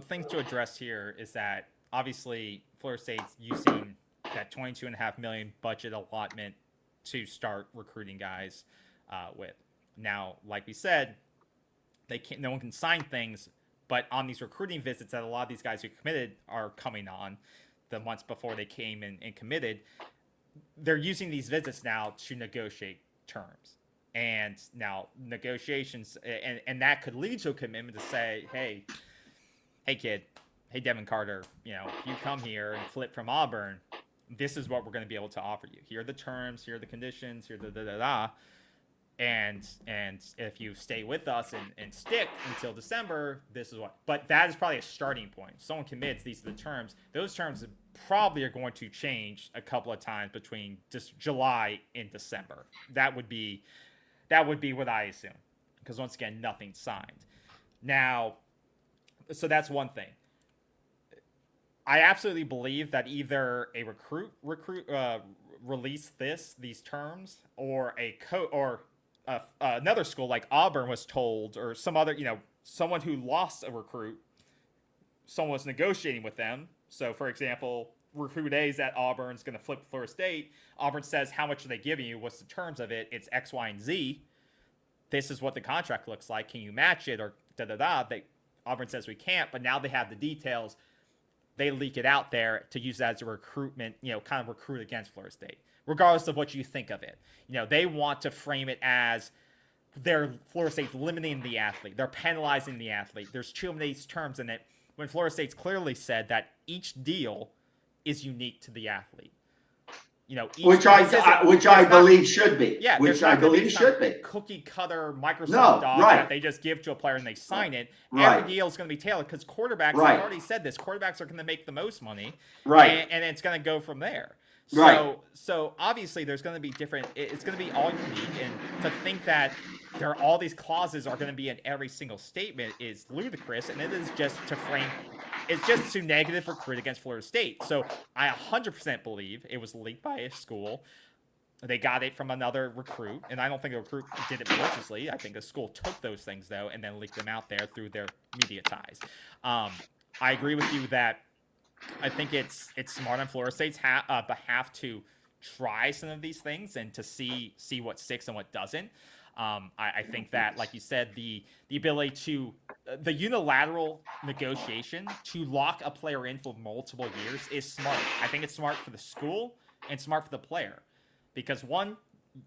things to address here is that obviously Florida State's using that $22.5 million budget allotment to start recruiting guys with. Now, like we said, no one can sign things, but on these recruiting visits that a lot of these guys who committed are coming on the months before they came and committed, they're using these visits now to negotiate terms. And now negotiations, and that could lead to a commitment to say, hey kid, hey Devin Carter, if you come here and flip from Auburn, this is what we're going to be able to offer you. Here are the terms, here are the conditions, here the and if you stay with us and stick until December, this is what. But that is probably a starting point. Someone commits, these are the terms. Those terms probably are going to change a couple of times between just July and December. That would be what I assume, because once again, nothing's signed. Now, so that's one thing. I absolutely believe that either a recruit release these terms, or another school like Auburn was told, or some other, someone who lost a recruit, someone was negotiating with them. So, for example, recruit A is at Auburn's going to flip to Florida State. Auburn says, how much are they giving you? What's the terms of it? It's X, Y, and Z. This is what the contract looks like. Can you match it? Or Auburn says we can't, but now they have the details. They leak it out there to use that as a recruitment, kind of recruit against Florida State, regardless of what you think of it. They want to frame it as Florida State's limiting the athlete. They're penalizing the athlete. There's too many terms in it, when Florida State's clearly said that each deal is unique to the athlete. Which I believe should be. Yeah, which I believe should be. Cookie cutter Microsoft dog that they just give to a player and they sign it. Right. Every deal is going to be tailored, because quarterbacks, Right. I've already said this, quarterbacks are going to make the most money. Right. And it's going to go from there. Right. So obviously there's going to be different, it's going to be all unique, and to think that all these clauses are going to be in every single statement is ludicrous, and it is just to frame, it's just to negative recruit against Florida State. So I 100% believe it was leaked by a school. They got it from another recruit, and I don't think the recruit did it maliciously. I think the school took those things, though, and then leaked them out there through their media ties. I agree with you that I think it's smart on Florida State's behalf to try some of these things and to see what sticks and what doesn't. I think that, like you said, the ability to the unilateral negotiation to lock a player in for multiple years is smart. I think it's smart for the school and smart for the player, because one,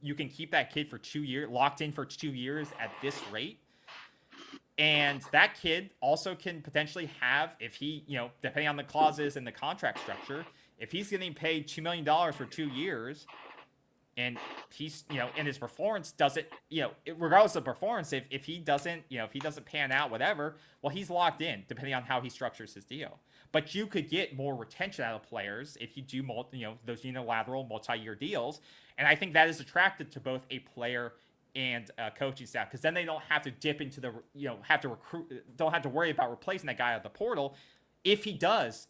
you can keep that kid for 2 years, locked in for 2 years at this rate. And that kid also can potentially have, if he, depending on the clauses and the contract structure, if he's getting paid $2 million for 2 years, and he's, in his performance doesn't, regardless of performance, if he doesn't, if he doesn't pan out, whatever, well, he's locked in depending on how he structures his deal. But you could get more retention out of players if you do, those unilateral multi-year deals. And I think that is attractive to both a player and coaching staff, because then they don't have to dip into the, have to recruit, don't have to worry about replacing that guy out of the portal. If he does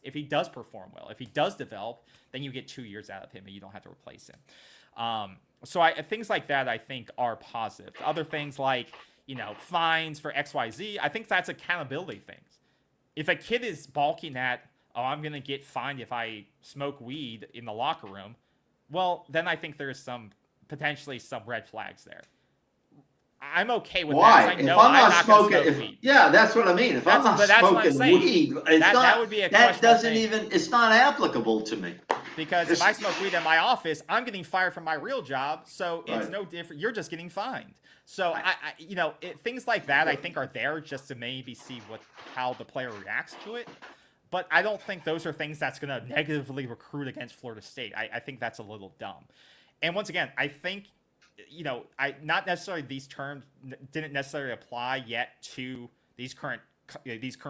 perform well, if he does develop, then you get 2 years out of him and you don't have to replace him. So things like that, I think, are positive. Other things like, fines for XYZ, I think that's accountability things. If a kid is balking at, I'm going to get fined if I smoke weed in the locker room, well, then I think there's potentially some red flags there. I'm okay with Why? that. If I'm not smoking, yeah, that's what I mean. If I'm not smoking weed, that would be a that doesn't even, it's not applicable to me. Because if I smoke weed in my office, I'm getting fired from my real job, so it's no different. You're just getting fined. So things like that, I think, are there just to maybe see how the player reacts to it. But I don't think those are things that's going to negatively recruit against Florida State. I think that's a little dumb. And once again, I think, not necessarily these terms didn't necessarily apply yet to these current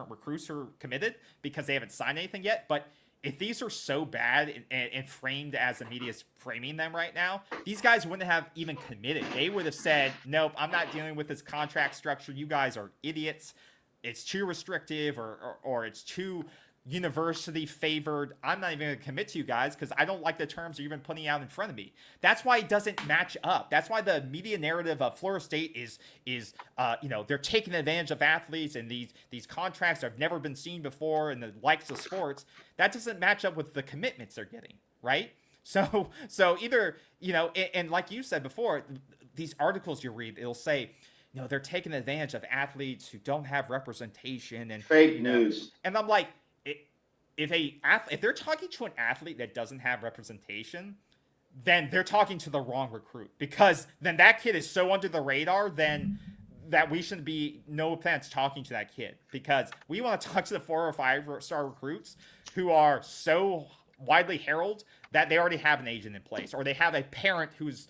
recruits who are committed because they haven't signed anything yet. But if these are so bad and framed as the media is framing them right now, these guys wouldn't have even committed. They would have said, nope, I'm not dealing with this contract structure. You guys are idiots. It's too restrictive or it's too university favored. I'm not even going to commit to you guys because I don't like the terms you're even putting out in front of me. That's why it doesn't match up. That's why the media narrative of Florida State is they're taking advantage of athletes and these contracts have never been seen before and the likes of sports. That doesn't match up with the commitments they're getting, right? So either, and like you said before, these articles you read, it'll say, they're taking advantage of athletes who don't have representation and fake news. And I'm like, if they're talking to an athlete that doesn't have representation, then they're talking to the wrong recruit, because then that kid is so under the radar then that we shouldn't be no plans talking to that kid, because we want to talk to the 4 or 5-star recruits who are so widely heralded that they already have an agent in place, or they have a parent who's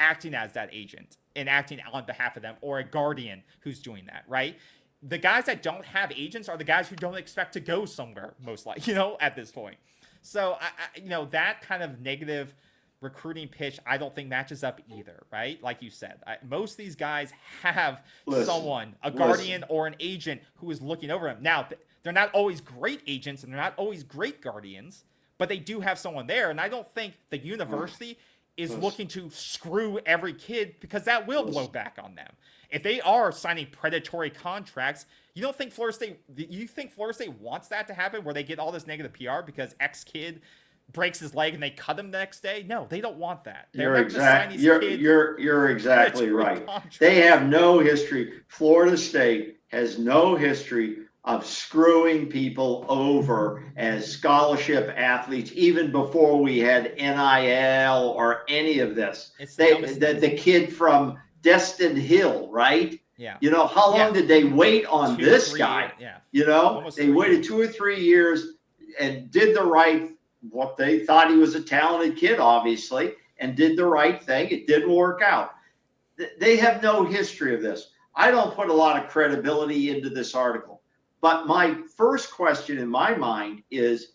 acting as that agent and acting on behalf of them, or a guardian who's doing that, right? The guys that don't have agents are the guys who don't expect to go somewhere, most likely, at this point. So, that kind of negative recruiting pitch, I don't think matches up either, right? Like you said, most of these guys have a guardian or an agent who is looking over them. Now, they're not always great agents and they're not always great guardians, but they do have someone there. And I don't think the university is looking to screw every kid, because that will blow back on them. If they are signing predatory contracts, you think Florida State wants that to happen, where they get all this negative PR because X kid breaks his leg and they cut him the next day? No, they don't want that. You're exactly right. They have no history. Florida State has no history of screwing people over as scholarship athletes, even before we had NIL or any of this. The kid from Destin Hill, right? Yeah. How long did they wait on this guy? Yeah. They waited 2 or 3 years and did what they thought he was a talented kid, obviously, and did the right thing. It didn't work out. They have no history of this. I don't put a lot of credibility into this article. But my first question in my mind is,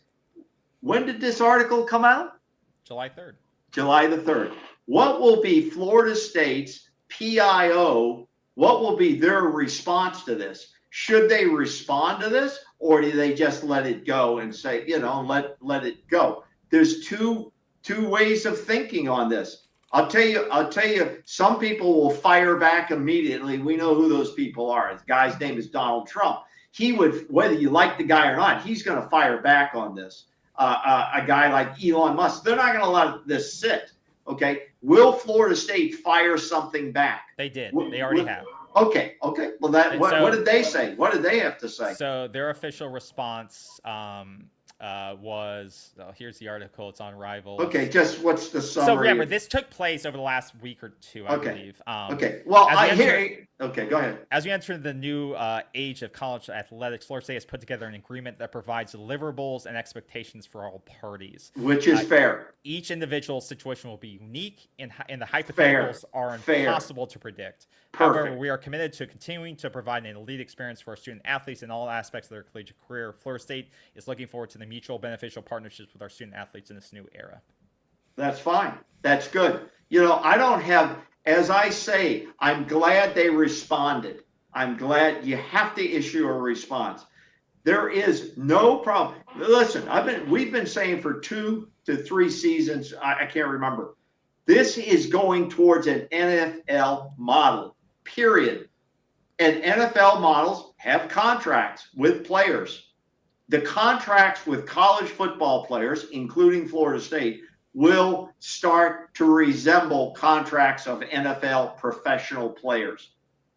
when did this article come out? July 3rd. July the 3rd. What will be Florida State's PIO? What will be their response to this? Should they respond to this, or do they just let it go and say, let it go? There's two ways of thinking on this. I'll tell you, some people will fire back immediately. We know who those people are. The guy's name is Donald Trump. He would, whether you like the guy or not, he's going to fire back on this. A guy like Elon Musk, they're not going to let this sit. Okay. Will Florida State fire something back? They did. They already have. Okay. Well, what did they say? What did they have to say? So their official response was, here's the article. It's on Rivals. Okay, just what's the summary? So remember, this took place over the last week or two, I believe. Okay. Well, okay, go ahead. As we enter the new age of college athletics, Florida State has put together an agreement that provides deliverables and expectations for all parties. Which is fair. Each individual situation will be unique, and the hypotheticals are impossible to predict. Perfect. However, we are committed to continuing to provide an elite experience for our student athletes in all aspects of their collegiate career. Florida State is looking forward to the mutual beneficial partnerships with our student athletes in this new era. That's fine. That's good. I don't have, as I say, I'm glad they responded. I'm glad you have to issue a response. There is no problem. Listen, we've been saying for 2 to 3 seasons, I can't remember. This is going towards an NFL model, period. And NFL models have contracts with players. The contracts with college football players, including Florida State, will start to resemble contracts of NFL professional players.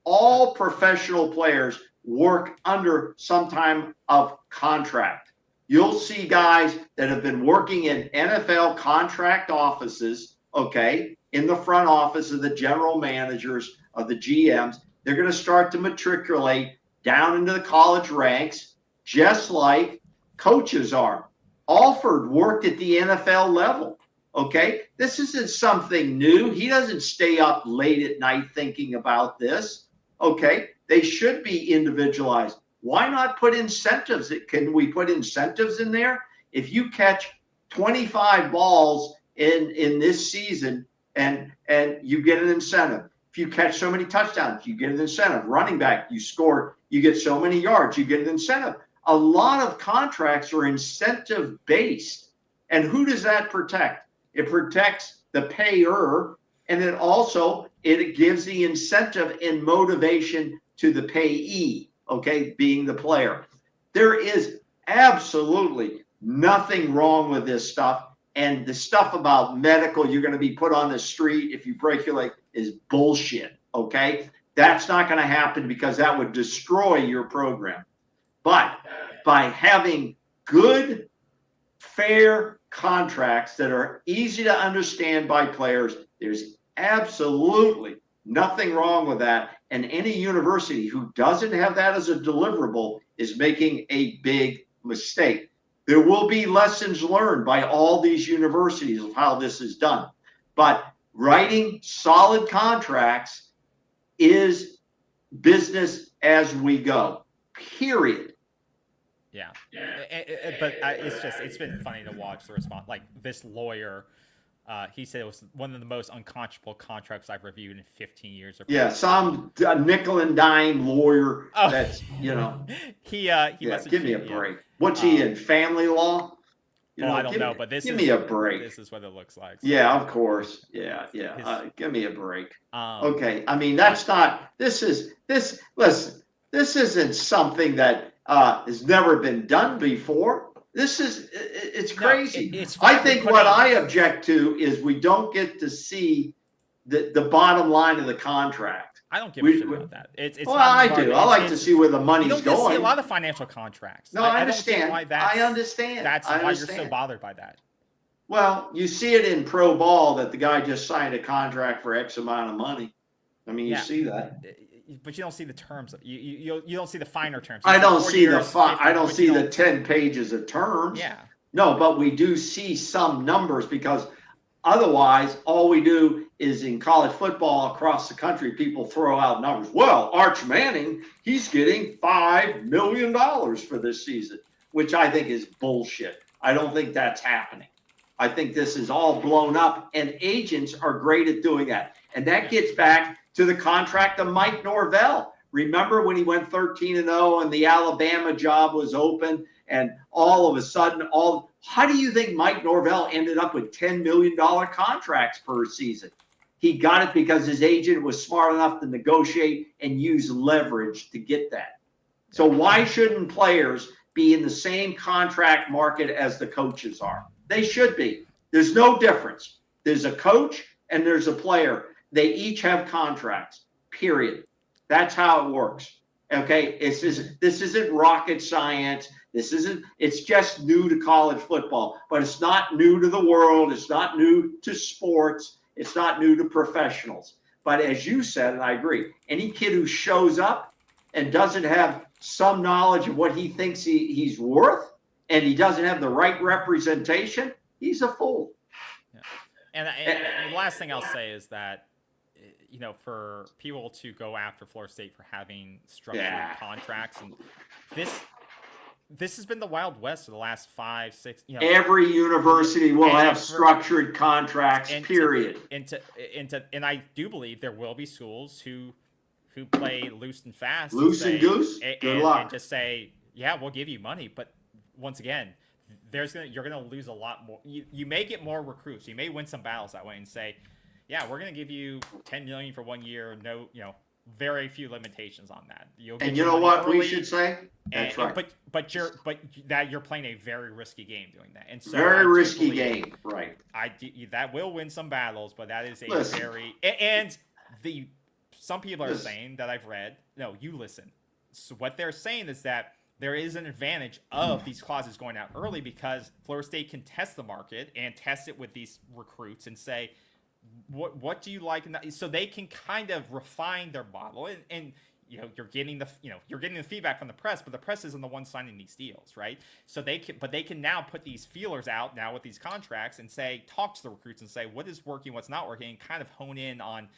All professional players work under some type of contract. You'll see guys that have been working in NFL contract offices, okay, in the front office of the general managers, of the GMs. They're going to start to matriculate down into the college ranks, just like coaches are. Alford worked at the NFL level. Okay, this isn't something new. He doesn't stay up late at night thinking about this. Okay, they should be individualized. Why not put incentives? Can we put incentives in there? If you catch 25 balls in this season and you get an incentive. If you catch so many touchdowns, you get an incentive. Running back, you score, you get so many yards, you get an incentive. A lot of contracts are incentive based. And who does that protect? It protects the payer, and it gives the incentive and motivation to the payee, okay, being the player. There is absolutely nothing wrong with this stuff. And the stuff about medical, you're going to be put on the street if you break your leg, is bullshit, okay? That's not going to happen because that would destroy your program. But by having good, fair contracts that are easy to understand by players, there's absolutely nothing wrong with that. And any university who doesn't have that as a deliverable is making a big mistake. There will be lessons learned by all these universities of how this is done. But writing solid contracts is business as we go, period. Yeah. But it's been funny to watch the response. Like this lawyer, he said it was one of the most unconscionable contracts I've reviewed in 15 years. Yeah, some nickel and dime lawyer that's, he must give me a break. What's he in, family law? I don't know, but give me a break. This is what it looks like. So. Yeah, of course. Yeah. Give me a break. Okay, I mean, that's not, listen, this isn't something that has never been done before. It's crazy. I think what I object to is we don't get to see the bottom line of the contract. I don't give a shit about that. I do. I like to see where the money's going. You don't see a lot of financial contracts. No, I understand. I understand. That's why you're so bothered by that. Well, you see it in pro ball that the guy just signed a contract for X amount of money. I mean, you see that. But you don't see the terms. You don't see the finer terms. I don't see the 10 pages of terms. Yeah. No, but we do see some numbers because otherwise, all we do is in college football across the country, people throw out numbers. Well, Arch Manning, he's getting $5 million for this season, which I think is bullshit. I don't think that's happening. I think this is all blown up, and agents are great at doing that. And that gets back to the contract of Mike Norvell. Remember when he went 13-0 and the Alabama job was open, and all of a sudden, how do you think Mike Norvell ended up with $10 million contracts per season? He got it because his agent was smart enough to negotiate and use leverage to get that. So why shouldn't players be in the same contract market as the coaches are? They should be. There's no difference. There's a coach and there's a player. They each have contracts, period. That's how it works. Okay, this isn't rocket science. It's just new to college football, but it's not new to the world. It's not new to sports. It's not new to professionals. But as you said, and I agree, any kid who shows up and doesn't have some knowledge of what he thinks he's worth, and he doesn't have the right representation, he's a fool. Yeah. And the last thing I'll say is that, for people to go after Florida State for having structured contracts, and this has been the Wild West for the last 5, 6. Every university will have structured contracts. Period. And I do believe there will be schools who play loose and fast, and goose. Good luck. And just say, yeah, we'll give you money, but once again, you're gonna lose a lot more. You may get more recruits. You may win some battles that way and say, yeah, we're gonna give you $10 million for 1 year. No, very few limitations on that. And you know what we should say? That's right. But you're playing a very risky game doing that. And so very risky game, right? That will win some battles, but that is some people are saying that I've read. No, you listen. So what they're saying is that there is an advantage of these clauses going out early because Florida State can test the market and test it with these recruits and say, what do you like? So they can kind of refine their model, and you're getting the feedback from the press, but the press isn't the one signing these deals, right? So they can now put these feelers out now with these contracts and talk to the recruits and say what is working, what's not working, and kind of hone in on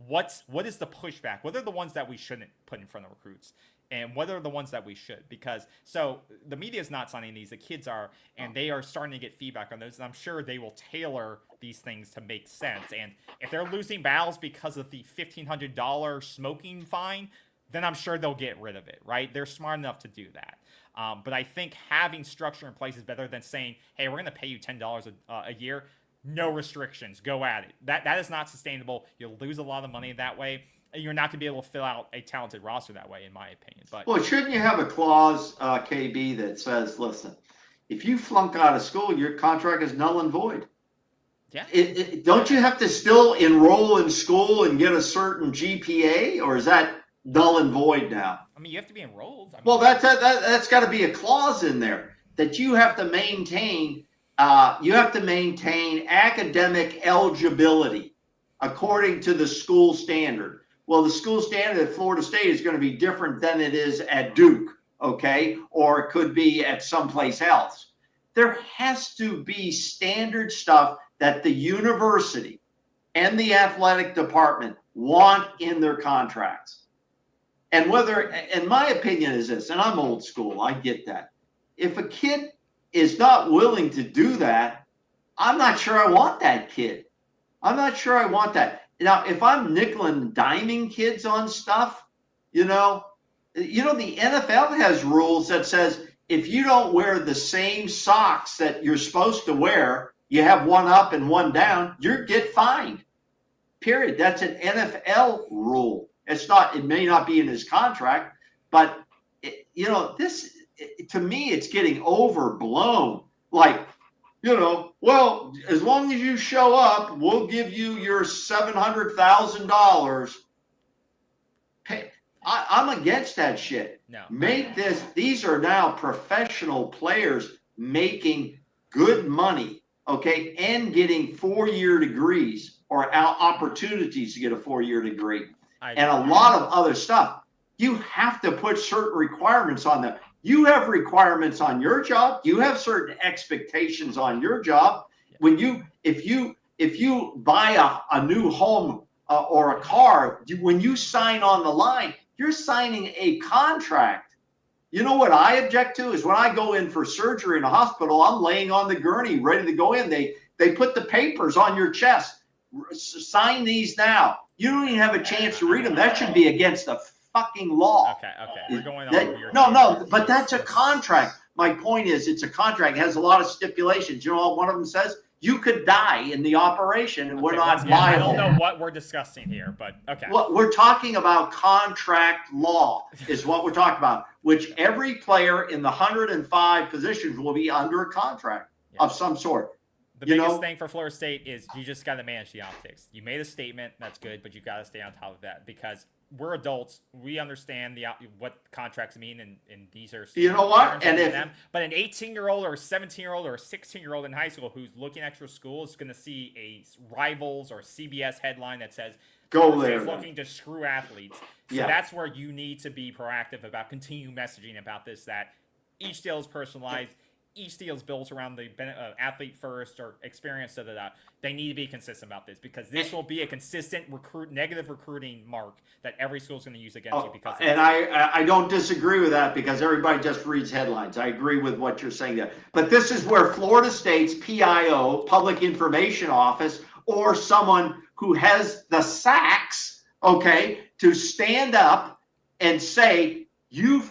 what is the pushback, what are the ones that we shouldn't put in front of recruits, and what are the ones that we should, because so the media is not signing these, the kids are, and they are starting to get feedback on those, and I'm sure they will tailor these things to make sense. And if they're losing battles because of the $1,500 smoking fine, then I'm sure they'll get rid of it, right? They're smart enough to do that. But I think having structure in place is better than saying, hey, we're going to pay you $10 a year, no restrictions, go at it. That is not sustainable. You'll lose a lot of money that way. You're not going to be able to fill out a talented roster that way, in my opinion. But shouldn't you have a clause, KB, that says, listen, if you flunk out of school, your contract is null and void? Yeah. Don't you have to still enroll in school and get a certain GPA, or is that null and void now? I mean, you have to be enrolled. That's got to be a clause in there that you have to maintain. You have to maintain academic eligibility according to the school standard. Well, the school standard at Florida State is going to be different than it is at Duke, okay? Or it could be at someplace else. There has to be standard stuff that the university and the athletic department want in their contracts. And my opinion is this, and I'm old school, I get that. If a kid is not willing to do that, I'm not sure I want that kid. I'm not sure I want that. Now, if I'm nickel and diming kids on stuff, the NFL has rules that says if you don't wear the same socks that you're supposed to wear, you have one up and one down, you get fined. Period. That's an NFL rule. It may not be in his contract, but this, to me, it's getting overblown. Like, well, as long as you show up, we'll give you your $700,000. I'm against that shit. No. These are now professional players making good money, okay, and getting 4-year degrees or opportunities to get a 4-year degree and a lot of other stuff. You have to put certain requirements on them. You have requirements on your job. You have certain expectations on your job. If you buy a new home or a car, when you sign on the line, you're signing a contract. You know what I object to is when I go in for surgery in a hospital, I'm laying on the gurney ready to go in. They put the papers on your chest. Sign these now. You don't even have a chance to read them. That should be against the fucking law. Okay. We're going on. No, but that's a contract. My point is, it's a contract. It has a lot of stipulations. You know what one of them says? You could die in the operation, and we're not liable. I don't know what we're discussing here, but okay. Well, we're talking about contract law is what we're talking about, which every player in the 105 positions will be under a contract of some sort. The biggest thing for Florida State is you just got to manage the optics. You made a statement, that's good, but you got to stay on top of that because we're adults. We understand what contracts mean, and these are You know what? And if them. But an 18-year-old or a 17-year-old or a 16-year-old in high school who's looking at your school is going to see a Rivals or CBS headline that says go there. Looking to screw athletes. So that's where you need to be proactive about continuing messaging about this. That each deal is personalized. Each deal is built around the athlete first or experience. They need to be consistent about this because this will be a consistent negative recruiting mark that every school is going to use against you. Because I don't disagree with that because everybody just reads headlines. I agree with what you're saying there. But this is where Florida State's PIO, Public Information Office, or someone who has the sacks, okay, to stand up and say,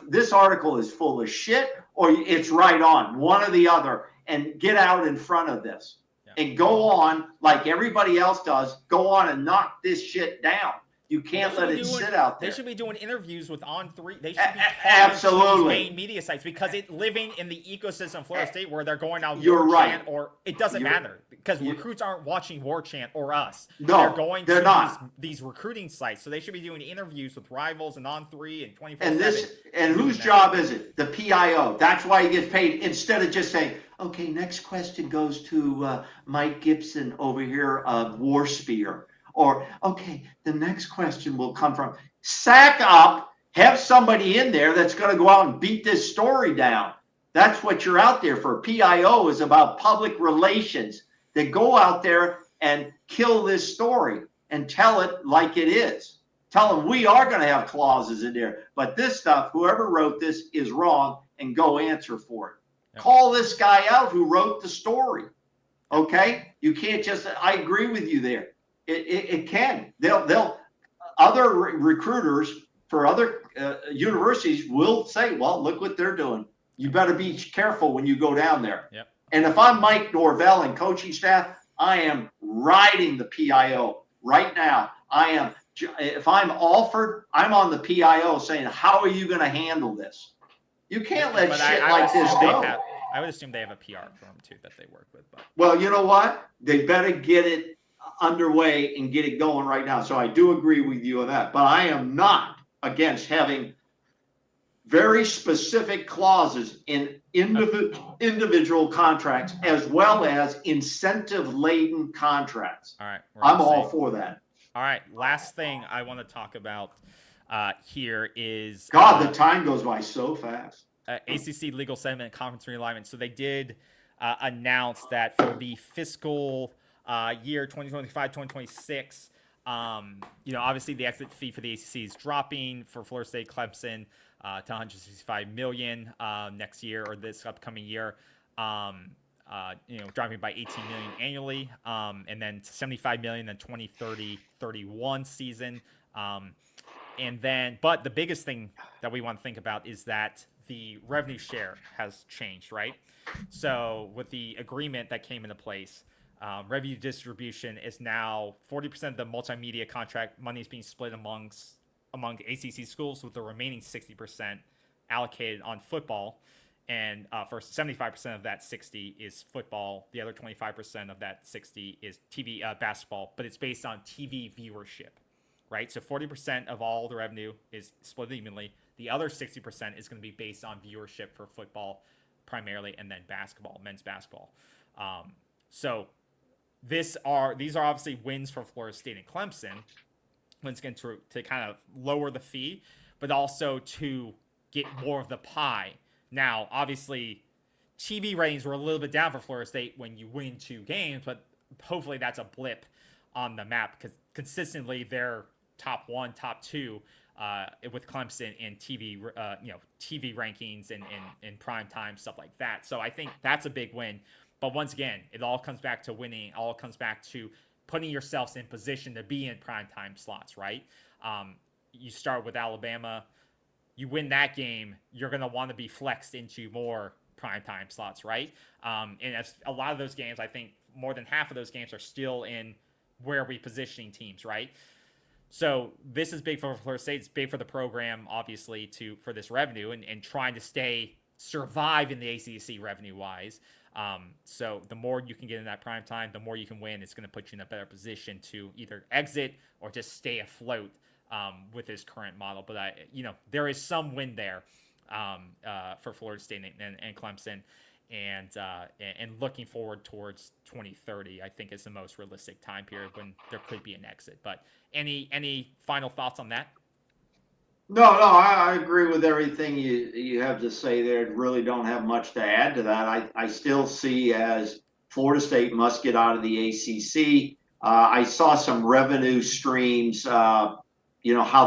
this article is full of shit or it's right on, one or the other, and get out in front of this and go on like everybody else does, go on and knock this shit down. You can't let it sit out there. They should be doing interviews with On3. They should be absolutely main media sites because it's living in the ecosystem of Florida State where they're going on You're War right. Chant or it doesn't matter because recruits aren't watching War Chant or us. No, they're not. These recruiting sites. So they should be doing interviews with Rivals and On3 and 24/7. And whose job is it? The PIO. That's why he gets paid instead of just saying, okay, next question goes to Mike Gibson over here of War Spear. Or, okay, the next question will come from sack up, have somebody in there that's going to go out and beat this story down. That's what you're out there for. PIO is about public relations. They go out there and kill this story and tell it like it is. Tell them we are going to have clauses in there. But this stuff, whoever wrote this is wrong and go answer for it. Yep. Call this guy out who wrote the story. Okay? You can't just, I agree with you there. It can. They'll other recruiters for other universities will say, well, look what they're doing. You better be careful when you go down there. Yep. And if I'm Mike Norvell and coaching staff, I am riding the PIO right now. If I'm Alford, I'm on the PIO saying, how are you going to handle this? You can't let shit like this go. I would assume they have a PR firm too that they work with. But. Well, you know what? They better get it underway and get it going right now. So I do agree with you on that. But I am not against having very specific clauses in individual contracts as well as incentive-laden contracts. All right. I'm all for that. All right. Last thing I want to talk about here is... God, the time goes by so fast. ACC legal settlement conference realignment. So they did announce that for the fiscal year 2025-2026, obviously the exit fee for the ACC is dropping for Florida State, Clemson to $165 million next year or this upcoming year. Dropping by $18 million annually, and then to $75 million in 2030-31 season. But the biggest thing that we want to think about is that the revenue share has changed, right? So with the agreement that came into place, revenue distribution is now 40% of the multimedia contract money is being split among ACC schools, with the remaining 60% allocated on football. And for 75% of that 60 is football. The other 25% of that 60 is TV basketball, but it's based on TV viewership, right? So 40% of all the revenue is split evenly. The other 60% is going to be based on viewership for football primarily, and then basketball, men's basketball. So these are obviously wins for Florida State and Clemson. Once again, to kind of lower the fee, but also to get more of the pie. Now, obviously, TV ratings were a little bit down for Florida State when you win 2 games, but hopefully that's a blip on the map because consistently they're top 1, top 2 with Clemson in TV, TV rankings and prime time stuff like that. So I think that's a big win. But once again, it all comes back to winning. It all comes back to putting yourselves in position to be in prime time slots, right? You start with Alabama. You win that game, you're going to want to be flexed into more primetime slots, right? And a lot of those games, I think more than half of those games are still in where we positioning teams, right? So this is big for Florida State. It's big for the program, obviously, for this revenue and trying to survive in the ACC revenue-wise. So the more you can get in that prime time, the more you can win. It's going to put you in a better position to either exit or just stay afloat with his current model. But there is some win there for Florida State and Clemson. And looking forward towards 2030, I think is the most realistic time period when there could be an exit. But any final thoughts on that? No, I agree with everything you have to say there. Really don't have much to add to that. I still see as Florida State must get out of the ACC. I saw some revenue streams, how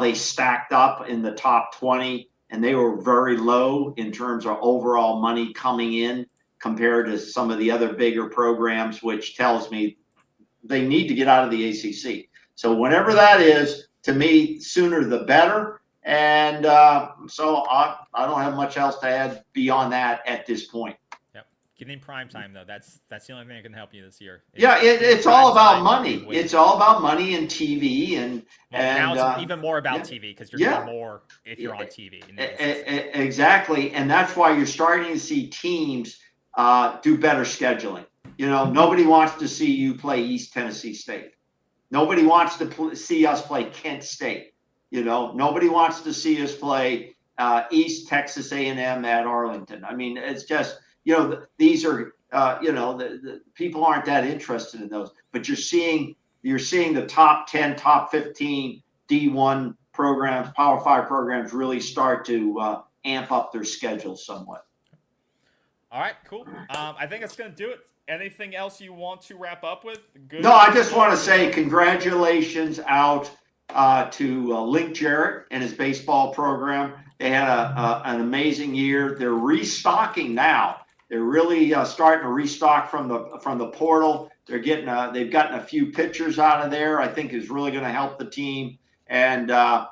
they stacked up in the top 20, and they were very low in terms of overall money coming in compared to some of the other bigger programs, which tells me they need to get out of the ACC. So whenever that is, to me, sooner the better. And so I don't have much else to add beyond that at this point. Yep. Getting prime time, though, that's the only thing that can help you this year. It's all about money. It's all about money and TV. Now it's even more about TV because you're getting more if you're on TV. Exactly. And that's why you're starting to see teams do better scheduling. Nobody wants to see you play East Tennessee State. Nobody wants to see us play Kent State. Nobody wants to see us play East Texas A&M at Arlington. I mean, it's just, these are, the people aren't that interested in those. But you're seeing the top 10, top 15 D1 programs, Power 5 programs really start to amp up their schedules somewhat. All right, cool. I think that's going to do it. Anything else you want to wrap up with? Good. No, I just want to say congratulations out to Link Jarrett and his baseball program. They had an amazing year. They're restocking now. They're really starting to restock from the portal. They've gotten a few pitchers out of there. I think is really going to help the team. And that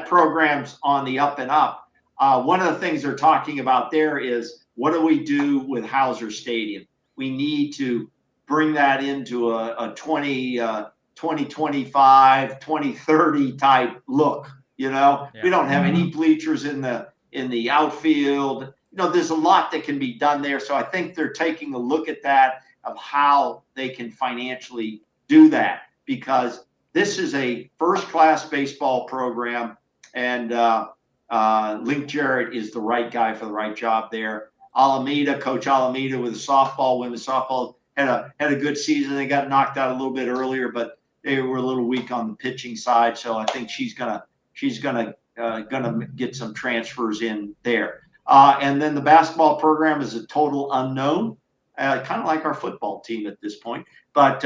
program's on the up and up. One of the things they're talking about there is what do we do with Hauser Stadium? We need to bring that into a 2025, 2030 type look. We don't have any bleachers in the outfield. There's a lot that can be done there. So I think they're taking a look at that of how they can financially do that, because this is a first-class baseball program, and Link Jarrett is the right guy for the right job there. Coach Alameda with the women's softball had a good season. They got knocked out a little bit earlier, but they were a little weak on the pitching side. So I think she's gonna get some transfers in there. And then the basketball program is a total unknown, kind of like our football team at this point. But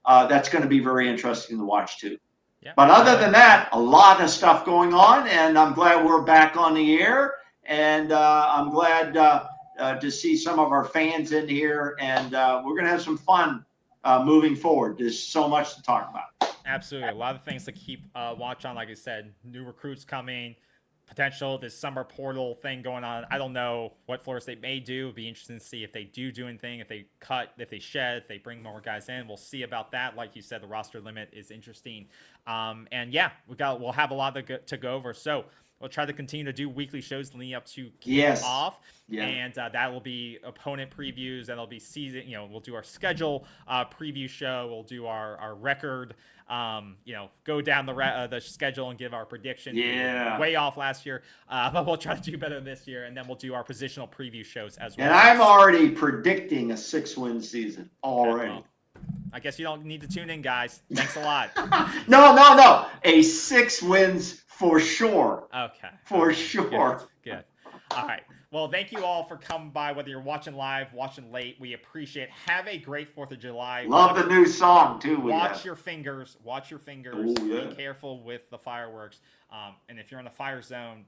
that's going to be very interesting to watch too. Yeah. But other than that, a lot of stuff going on, and I'm glad we're back on the air. And I'm glad to see some of our fans in here, and we're going to have some fun moving forward. There's so much to talk about. Absolutely. A lot of things to keep watch on. Like I said, new recruits coming, potential, this summer portal thing going on. I don't know what Florida State may do. It'd be interesting to see if they do anything, if they cut, if they shed, if they bring more guys in. We'll see about that. Like you said, the roster limit is interesting. And yeah, we'll have a lot to go over. So we'll try to continue to do weekly shows leading up to kick off. Yeah. And that will be opponent previews. That'll be season. We'll do our schedule preview show. We'll do our record. Go down the schedule and give our prediction. Yeah. Way off last year, but we'll try to do better this year. And then we'll do our positional preview shows as well. And I'm already predicting a 6-win season already. Okay, well, I guess you don't need to tune in, guys. Thanks a lot. No. A 6 wins for sure. Okay. For sure. Good. All right. Well, thank you all for coming by, whether you're watching live, watching late. We appreciate it. Have a great 4th of July. Love the new song, too. Watch your fingers. Ooh, yeah. Be careful with the fireworks. And if you're in the fire zone,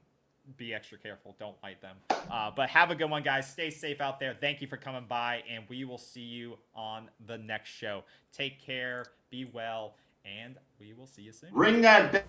be extra careful. Don't light them. But have a good one, guys. Stay safe out there. Thank you for coming by, and we will see you on the next show. Take care. Be well, and we will see you soon. Ring that bell.